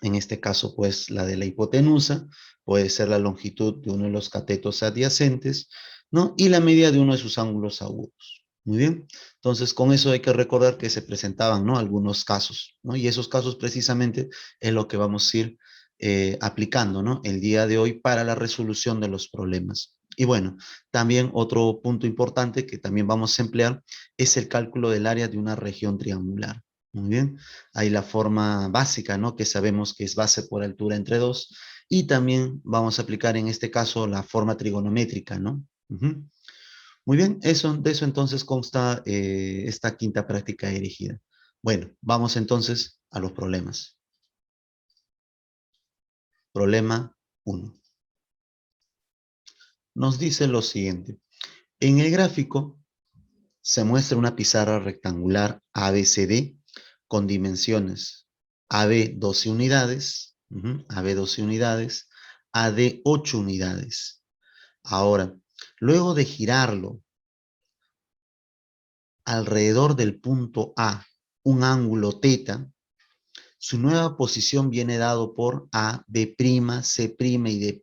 en este caso, pues la de la hipotenusa, puede ser la longitud de uno de los catetos adyacentes, ¿no? Y la medida de uno de sus ángulos agudos. Muy bien. Entonces, con eso hay que recordar que se presentaban, ¿no? Algunos casos, ¿no? Y esos casos precisamente es lo que vamos a ir aplicando, ¿no? El día de hoy para la resolución de los problemas. Y bueno, también otro punto importante que también vamos a emplear es el cálculo del área de una región triangular. Muy bien, hay la forma básica, ¿no? Que sabemos que es base por altura entre 2. Y también vamos a aplicar en este caso la forma trigonométrica, ¿no? Muy bien, de eso entonces consta esta quinta práctica dirigida. Bueno, vamos entonces a los problemas. Problema 1. Nos dice lo siguiente. En el gráfico se muestra una pizarra rectangular ABCD con dimensiones AB 12 unidades, AB 12 unidades, AD 8 unidades. Ahora, luego de girarlo alrededor del punto A, un ángulo θ, su nueva posición viene dado por A, B', C' y D'.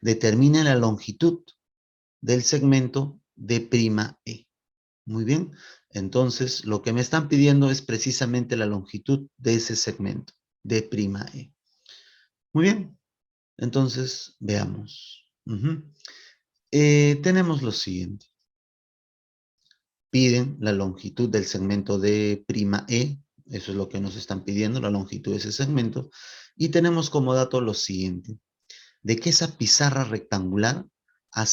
Determina la longitud del segmento D'E. Muy bien, entonces lo que me están pidiendo es precisamente la longitud de ese segmento, D'E. Muy bien, entonces veamos. Tenemos lo siguiente. piden la longitud del segmento D', eso es lo que nos están pidiendo, la longitud de ese segmento, y tenemos como dato lo siguiente, de que esa pizarra rectangular ha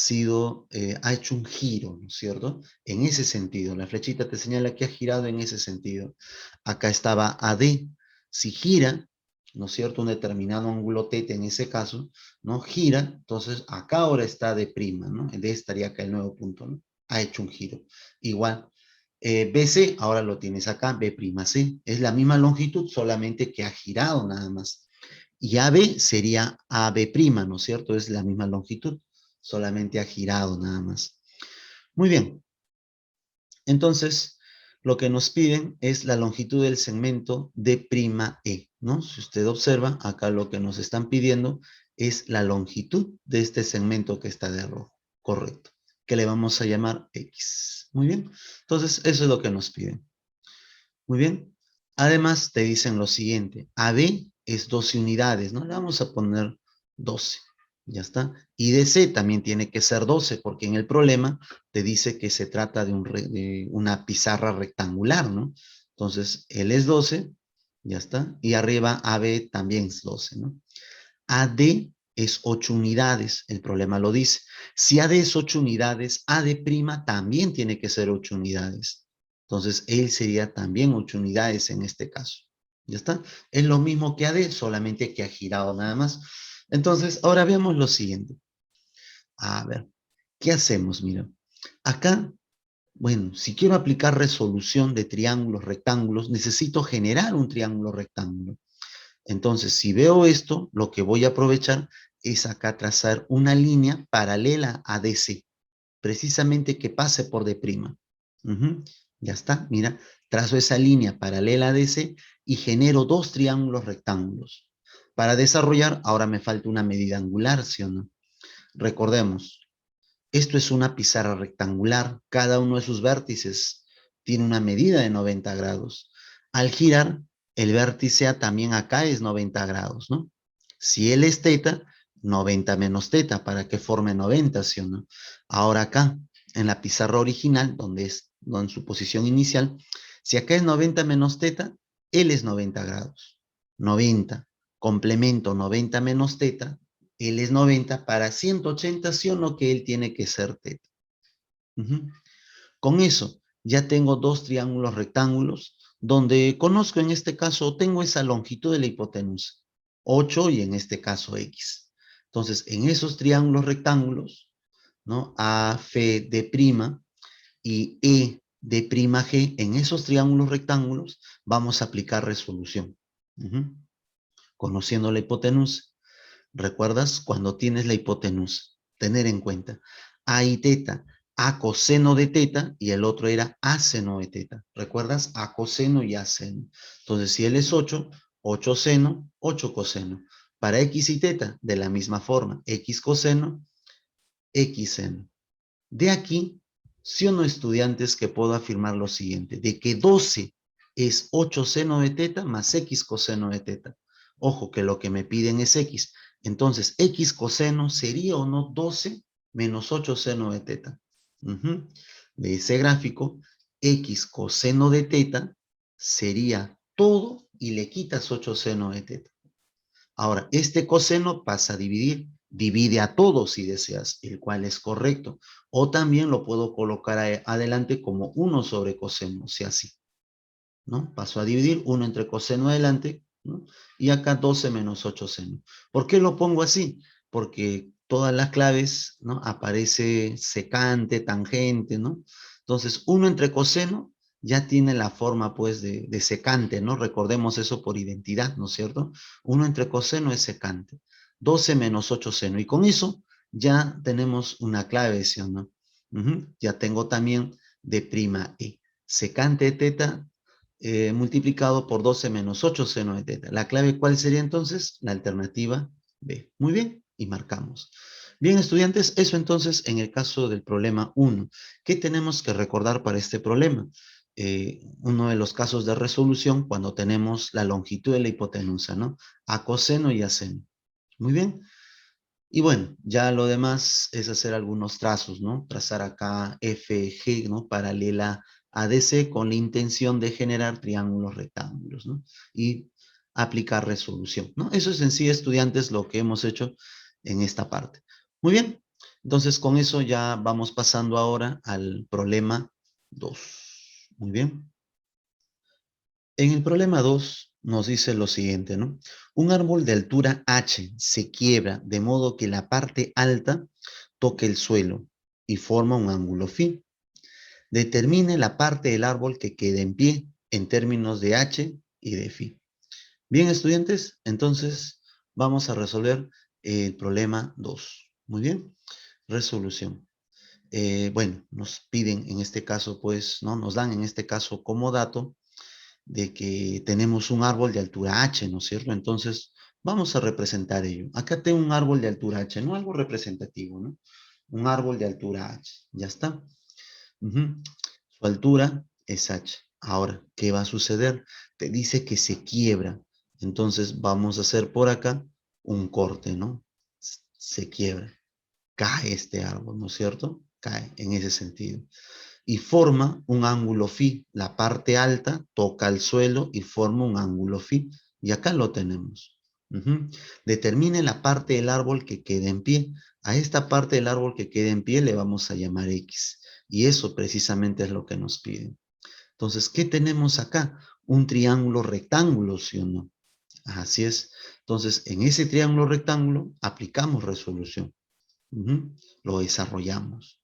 hecho un giro, ¿no es cierto? En ese sentido, la flechita te señala que ha girado en ese sentido. Acá estaba AD, si gira, ¿no es cierto? Un determinado ángulo θ en ese caso, ¿no? Gira, entonces acá ahora está D', ¿no? D estaría acá el nuevo punto, ¿no? Ha hecho un giro. Igual, BC, ahora lo tienes acá, B'C, es la misma longitud, solamente que ha girado nada más. Y AB sería AB', ¿no es cierto? Es la misma longitud, solamente ha girado nada más. Muy bien. Entonces, lo que nos piden es la longitud del segmento D'E, ¿no? Si usted observa, acá lo que nos están pidiendo es la longitud de este segmento que está de rojo. Correcto. Que le vamos a llamar X. Muy bien. Entonces, eso es lo que nos piden. Muy bien. Además, te dicen lo siguiente. AB es 12 unidades, ¿no? Le vamos a poner 12. Ya está. Y DC también tiene que ser 12, porque en el problema te dice que se trata de una pizarra rectangular, ¿no? Entonces, él es 12, ya está. Y arriba AB también es 12, ¿no? AD es 8 unidades, el problema lo dice. Si AD es 8 unidades, AD' también tiene que ser 8 unidades. Entonces, él sería también 8 unidades en este caso. ¿Ya está? Es lo mismo que AD, solamente que ha girado nada más. Entonces, ahora veamos lo siguiente. A ver, ¿qué hacemos? Mira, acá, bueno, si quiero aplicar resolución de triángulos, rectángulos, necesito generar un triángulo rectángulo. Entonces, si veo esto, lo que voy a aprovechar es acá trazar una línea paralela a DC, precisamente que pase por D'. Ya está, mira, trazo esa línea paralela a DC y genero dos triángulos rectángulos. Para desarrollar, ahora me falta una medida angular, ¿sí o no? Recordemos, esto es una pizarra rectangular, cada uno de sus vértices tiene una medida de 90 grados. Al girar, el vértice A también acá es 90 grados, ¿no? Si él es θ, 90 menos θ, para que forme 90, ¿sí o no? Ahora acá, en la pizarra original, donde en su posición inicial, si acá es 90 menos θ, él es 90 grados. 90, complemento 90 menos θ, él es 90 para 180, ¿sí o no? Que él tiene que ser θ. Con eso, ya tengo dos triángulos rectángulos, donde conozco en este caso, tengo esa longitud de la hipotenusa, 8 y en este caso X. Entonces, en esos triángulos rectángulos, ¿no? A, F, D' y E, D', G, en esos triángulos rectángulos, vamos a aplicar resolución. Conociendo la hipotenusa. ¿Recuerdas? Cuando tienes la hipotenusa, tener en cuenta A y θ, A coseno de θ y el otro era A seno de θ. ¿Recuerdas? A coseno y A seno. Entonces, si él es 8, 8 seno, 8 coseno. Para X y θ, de la misma forma, X coseno, X seno. De aquí, sí o no, estudiantes, que puedo afirmar lo siguiente, de que 12 es 8 seno de θ más X coseno de θ. Ojo, que lo que me piden es X. Entonces, X coseno sería o no 12 menos 8 seno de θ. De ese gráfico, X coseno de θ sería todo y le quitas 8 seno de θ. Ahora, este coseno pasa a dividir. Divide a todo si deseas, el cual es correcto. O también lo puedo colocar adelante como 1 sobre coseno, si así. ¿No? Paso a dividir 1 entre coseno adelante, ¿no? Y acá 12 menos 8 seno. ¿Por qué lo pongo así? Porque todas las claves, ¿no? Aparece secante, tangente, ¿no? Entonces, 1 entre coseno ya tiene la forma, pues, de secante, ¿no? Recordemos eso por identidad, ¿no es cierto? 1 entre coseno es secante. 12 menos 8 seno. Y con eso ya tenemos una clave, ¿sí o no? Ya tengo también d'E. Secante de θ multiplicado por 12 menos 8 seno de θ. ¿La clave cuál sería entonces? La alternativa B. Muy bien, y marcamos. Bien, estudiantes, eso entonces en el caso del problema 1. ¿Qué tenemos que recordar para este problema? Uno de los casos de resolución cuando tenemos la longitud de la hipotenusa, ¿no? A coseno y a seno. Muy bien. Y bueno, ya lo demás es hacer algunos trazos, ¿no? Trazar acá FG, ¿no? Paralela a DC con la intención de generar triángulos rectángulos, ¿no? Y aplicar resolución, ¿no? Eso es en sí, estudiantes, lo que hemos hecho en esta parte. Muy bien, entonces con eso ya vamos pasando ahora al problema 2. Muy bien. En el problema 2 nos dice lo siguiente, ¿no? Un árbol de altura h se quiebra de modo que la parte alta toque el suelo y forma un ángulo phi. Determine la parte del árbol que quede en pie en términos de h y de phi. Bien, estudiantes, entonces vamos a resolver el problema 2. Muy bien, resolución. Bueno, nos piden en este caso, pues, ¿no? Nos dan en este caso como dato de que tenemos un árbol de altura h, ¿no es cierto? Entonces, vamos a representar ello. Acá tengo un árbol de altura h, ¿no? Algo representativo, ¿no? Un árbol de altura h. Ya está. Su altura es h. Ahora, ¿qué va a suceder? Te dice que se quiebra. Entonces, vamos a hacer por acá un corte, ¿no? Se quiebra. Cae este árbol, ¿no es cierto? Cae en ese sentido y forma un ángulo phi. La parte alta toca el suelo y forma un ángulo phi. Y acá lo tenemos. Determine la parte del árbol que quede en pie. A esta parte del árbol que quede en pie le vamos a llamar X. Y eso precisamente es lo que nos piden. Entonces, ¿qué tenemos acá? Un triángulo rectángulo, ¿sí o no? Así es. Entonces, en ese triángulo rectángulo aplicamos resolución. Lo desarrollamos.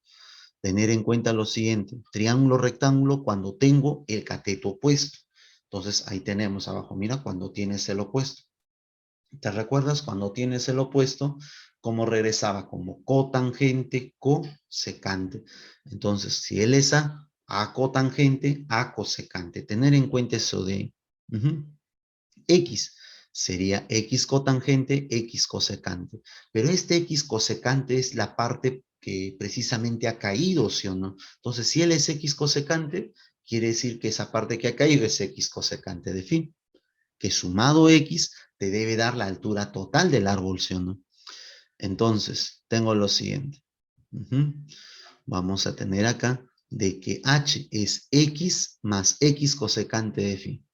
Tener en cuenta lo siguiente, triángulo rectángulo cuando tengo el cateto opuesto. Entonces ahí tenemos abajo, mira, cuando tienes el opuesto. ¿Te recuerdas cuando tienes el opuesto? ¿Cómo regresaba? Como cotangente, cosecante. Entonces, si él es A cotangente, A cosecante. Tener en cuenta eso de X. Sería X cotangente, X cosecante. Pero este X cosecante es la parte que precisamente ha caído, ¿sí o no? Entonces, si él es X cosecante, quiere decir que esa parte que ha caído es X cosecante de phi. Que sumado X te debe dar la altura total del árbol, ¿sí o no? Entonces, tengo lo siguiente. Vamos a tener acá de que H es X más X cosecante de phi.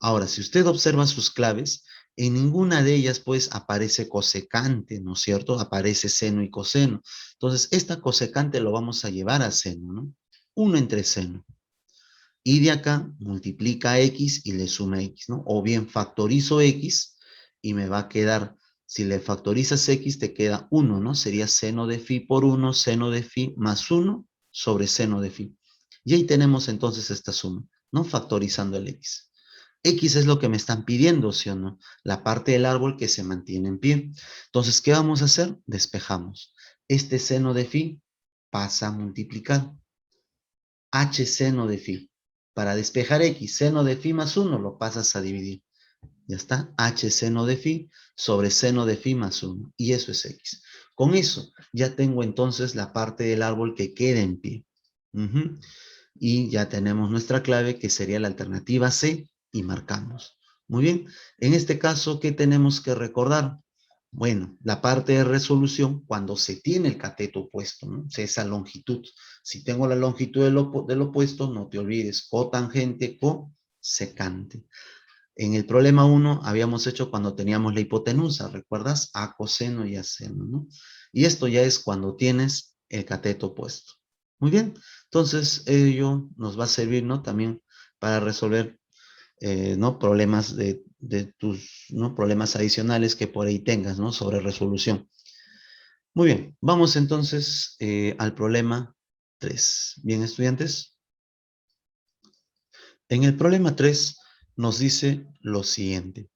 Ahora, si usted observa sus claves, en ninguna de ellas pues aparece cosecante, ¿no es cierto? Aparece seno y coseno. Entonces, esta cosecante lo vamos a llevar a seno, ¿no? 1 entre seno. Y de acá multiplica X y le suma X, ¿no? O bien factorizo X y me va a quedar, si le factorizas X te queda 1, ¿no? Sería seno de phi por 1, seno de phi más 1 sobre seno de phi. Y ahí tenemos entonces esta suma, ¿no? Factorizando el X. X es lo que me están pidiendo, ¿sí o no? La parte del árbol que se mantiene en pie. Entonces, ¿qué vamos a hacer? Despejamos. Este seno de phi pasa a multiplicar. H seno de phi. Para despejar X, seno de phi más 1, lo pasas a dividir. Ya está. H seno de phi sobre seno de phi más 1. Y eso es X. Con eso ya tengo entonces la parte del árbol que queda en pie. Y ya tenemos nuestra clave que sería la alternativa C y marcamos. Muy bien, en este caso, ¿qué tenemos que recordar? Bueno, la parte de resolución cuando se tiene el cateto opuesto, ¿no? O sea, esa longitud. Si tengo la longitud del opuesto, no te olvides, cotangente, cosecante. En el problema 1 habíamos hecho cuando teníamos la hipotenusa, ¿recuerdas? A coseno y a seno, ¿no? Y esto ya es cuando tienes el cateto opuesto. Muy bien, entonces ello nos va a servir, ¿no? También para resolver, ¿no? Problemas de tus, ¿no? Problemas adicionales que por ahí tengas, ¿no? Sobre resolución. Muy bien, vamos entonces al problema 3. Bien, estudiantes. En el problema 3 nos dice lo siguiente.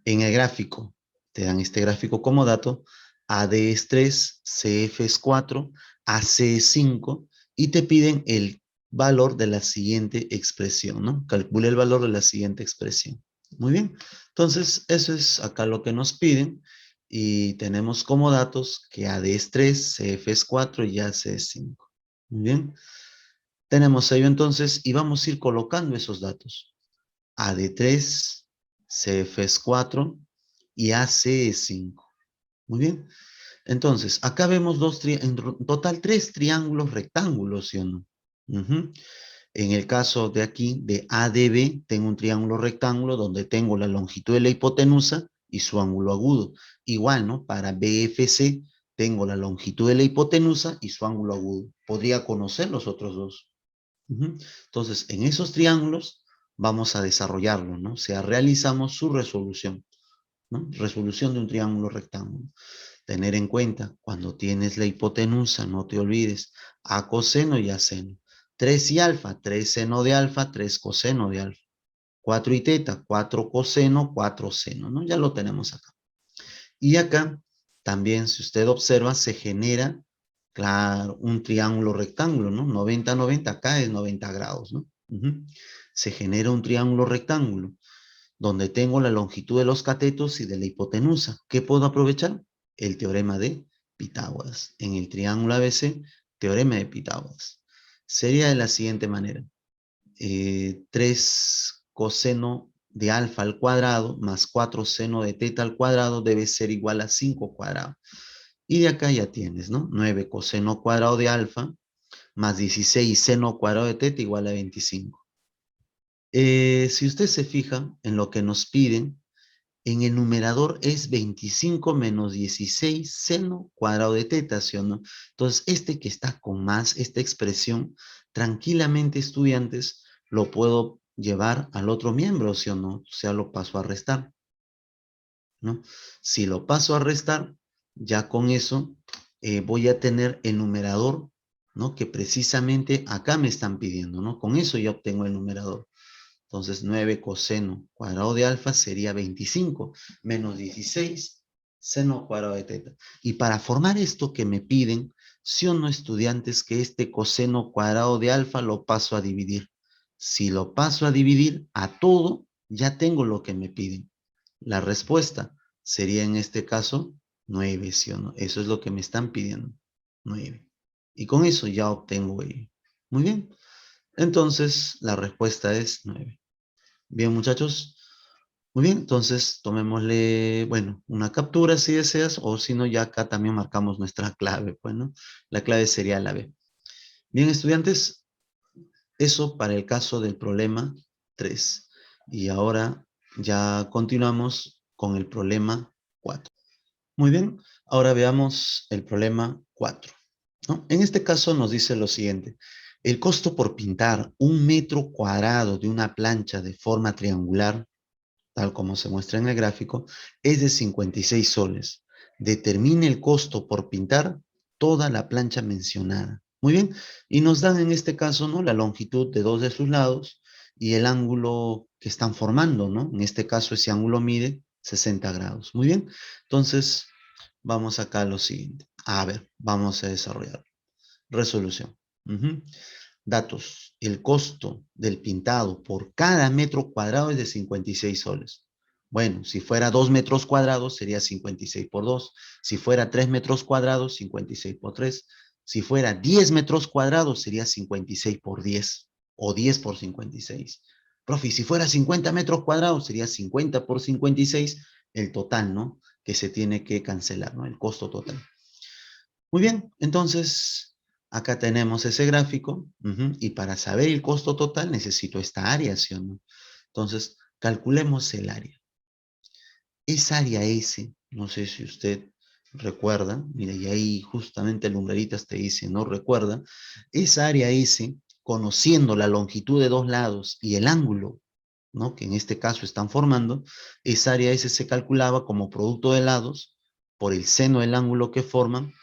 En el gráfico, te dan este gráfico como dato, AD es 3, CF es 4, AC es 5 y te piden el valor de la siguiente expresión, ¿no? Calcula el valor de la siguiente expresión. Muy bien, entonces eso es acá lo que nos piden y tenemos como datos que AD es 3, CF es 4 y AC es 5. Muy bien. Tenemos ello entonces y vamos a ir colocando esos datos. AD3, CF es 4 y AC es 5. Muy bien. Entonces, acá vemos en total 3 triángulos rectángulos, ¿sí o no? Ujú. En el caso de aquí, de ADB, tengo un triángulo rectángulo donde tengo la longitud de la hipotenusa y su ángulo agudo. Igual, ¿no? Para BFC, tengo la longitud de la hipotenusa y su ángulo agudo. Podría conocer los otros dos. Ujú. Entonces, en esos triángulos vamos a desarrollarlo, ¿no? O sea, realizamos su resolución, ¿no? Resolución de un triángulo rectángulo. Tener en cuenta, cuando tienes la hipotenusa, no te olvides, a coseno y a seno. 3 y alfa, 3 seno de alfa, 3 coseno de alfa. 4 y teta, 4 coseno, 4 seno, ¿no? Ya lo tenemos acá. Y acá, también, si usted observa, se genera, claro, un triángulo rectángulo, ¿no? 90, 90, acá es 90 grados, ¿no? Ujú. Se genera un triángulo rectángulo, donde tengo la longitud de los catetos y de la hipotenusa. ¿Qué puedo aprovechar? El teorema de Pitágoras. En el triángulo ABC, teorema de Pitágoras. Sería de la siguiente manera. 3 coseno de alfa al cuadrado más 4 seno de teta al cuadrado debe ser igual a 5 cuadrado. Y de acá ya tienes, ¿no? 9 coseno cuadrado de alfa más 16 seno cuadrado de teta igual a 25. Si usted se fija en lo que nos piden, en el numerador es 25 menos 16 seno cuadrado de teta, ¿sí o no? Entonces, este que está con más, esta expresión, tranquilamente, estudiantes, lo puedo llevar al otro miembro, ¿sí o no? O sea, lo paso a restar, ¿no? Si lo paso a restar, ya con eso voy a tener el numerador, ¿no? Que precisamente acá me están pidiendo, ¿no? Con eso ya obtengo el numerador. Entonces 9 coseno cuadrado de alfa sería 25 menos 16 seno cuadrado de teta. Y para formar esto que me piden, sí o no, estudiantes, que este coseno cuadrado de alfa lo paso a dividir. Si lo paso a dividir a todo, ya tengo lo que me piden. La respuesta sería en este caso 9, ¿sí o no? Eso es lo que me están pidiendo, 9. Y con eso ya obtengo ello. Muy bien. Entonces, la respuesta es 9. Bien, muchachos. Muy bien, entonces tomémosle, bueno, una captura si deseas, o si no, ya acá también marcamos nuestra clave, pues, ¿no? La clave sería la B. Bien, estudiantes, eso para el caso del problema 3. Y ahora ya continuamos con el problema 4. Muy bien, ahora veamos el problema 4, ¿no? En este caso nos dice lo siguiente. El costo por pintar 1 metro cuadrado de una plancha de forma triangular, tal como se muestra en el gráfico, es de 56 soles. Determine el costo por pintar toda la plancha mencionada. Muy bien, y nos dan en este caso, ¿no?, la longitud de 2 de sus lados y el ángulo que están formando, ¿no? En este caso ese ángulo mide 60 grados. Muy bien, entonces vamos acá a lo siguiente. A ver, vamos a desarrollar. Resolución. Datos. El costo del pintado por cada metro cuadrado es de 56 soles. Bueno, si fuera 2 metros cuadrados sería 56 por 2. Si fuera 3 metros cuadrados, 56 por 3. Si fuera 10 metros cuadrados sería 56 por 10 o 10 por 56. Profe, si fuera 50 metros cuadrados sería 50 por 56 el total, ¿no? Que se tiene que cancelar, ¿no? El costo total. Muy bien, entonces acá tenemos ese gráfico, y para saber el costo total necesito esta área, ¿sí o no? Entonces, calculemos el área. Esa área S, no sé si usted recuerda, mira, y ahí justamente el lumbreritas te dice, no recuerda, esa área S, conociendo la longitud de dos lados y el ángulo, ¿no?, que en este caso están formando, esa área S se calculaba como producto de lados por el seno del ángulo que forman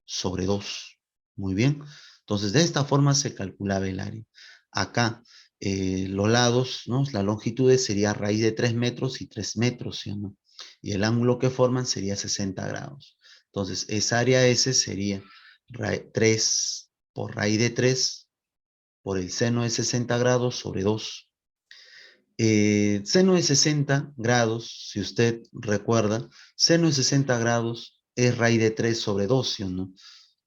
sobre 2. Muy bien. Entonces, de esta forma se calculaba el área. Acá, los lados, ¿no?, la longitud sería raíz de 3 metros y 3 metros, ¿sí o no? Y el ángulo que forman sería 60 grados. Entonces, esa área S sería 3 por raíz de 3 por el seno de 60 grados sobre 2. Seno de 60 grados, si usted recuerda, seno de 60 grados es raíz de 3 sobre 2, ¿sí o no?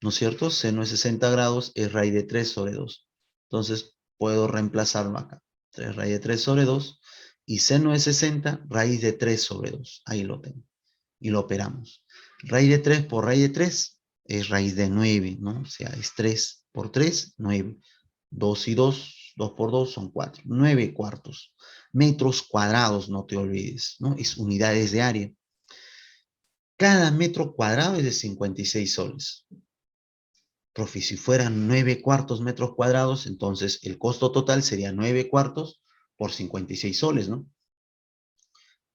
¿No es cierto? Seno de 60 grados es raíz de 3 sobre 2. Entonces, puedo reemplazarlo acá. 3 raíz de 3 sobre 2. Y seno de 60, raíz de 3 sobre 2. Ahí lo tengo. y lo operamos. Raíz de 3 por raíz de 3 es raíz de 9, ¿no? O sea, es 3 por 3, 9. 2 y 2, 2 por 2 son 4. 9 cuartos. Metros cuadrados, no te olvides, ¿no? Es unidades de área. Cada metro cuadrado es de 56 soles. Profe, si fueran 9 cuartos metros cuadrados, entonces el costo total sería 9 cuartos por 56 soles, ¿no?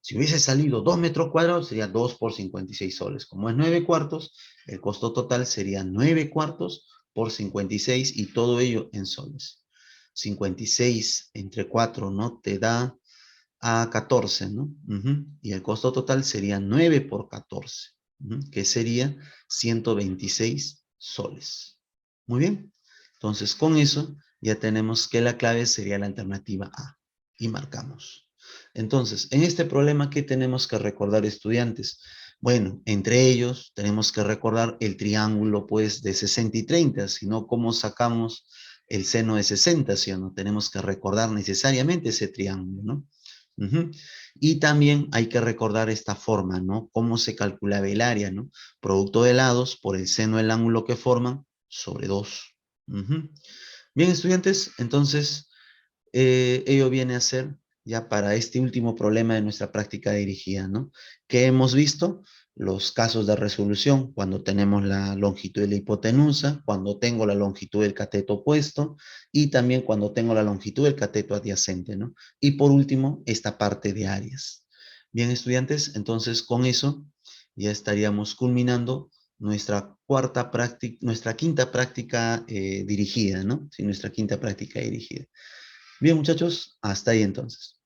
Si hubiese salido 2 metros cuadrados, sería 2 por 56 soles. Como es 9 cuartos, el costo total sería 9 cuartos por 56 y todo ello en soles. 56 entre 4, ¿no? Te da a 14, ¿no? Y el costo total sería 9 por 14, que sería 126 soles. Muy bien. Entonces, con eso ya tenemos que la clave sería la alternativa A. Y marcamos. Entonces, en este problema, ¿qué tenemos que recordar, estudiantes? Bueno, entre ellos tenemos que recordar el triángulo, pues, de 60 y 30, si no, ¿cómo sacamos el seno de 60? Si no, tenemos que recordar necesariamente ese triángulo, ¿no? Y también hay que recordar esta forma, ¿no? Cómo se calculaba el área, ¿no? Producto de lados por el seno del ángulo que forman sobre 2. Bien, estudiantes, entonces ello viene a ser ya para este último problema de nuestra práctica dirigida, ¿no? Que hemos visto los casos de resolución cuando tenemos la longitud de la hipotenusa, cuando tengo la longitud del cateto opuesto y también cuando tengo la longitud del cateto adyacente, ¿no? Y por último, esta parte de áreas. Bien, estudiantes, entonces con eso ya estaríamos culminando nuestra quinta práctica dirigida, ¿no? Sí, nuestra quinta práctica dirigida. Bien, muchachos, hasta ahí entonces.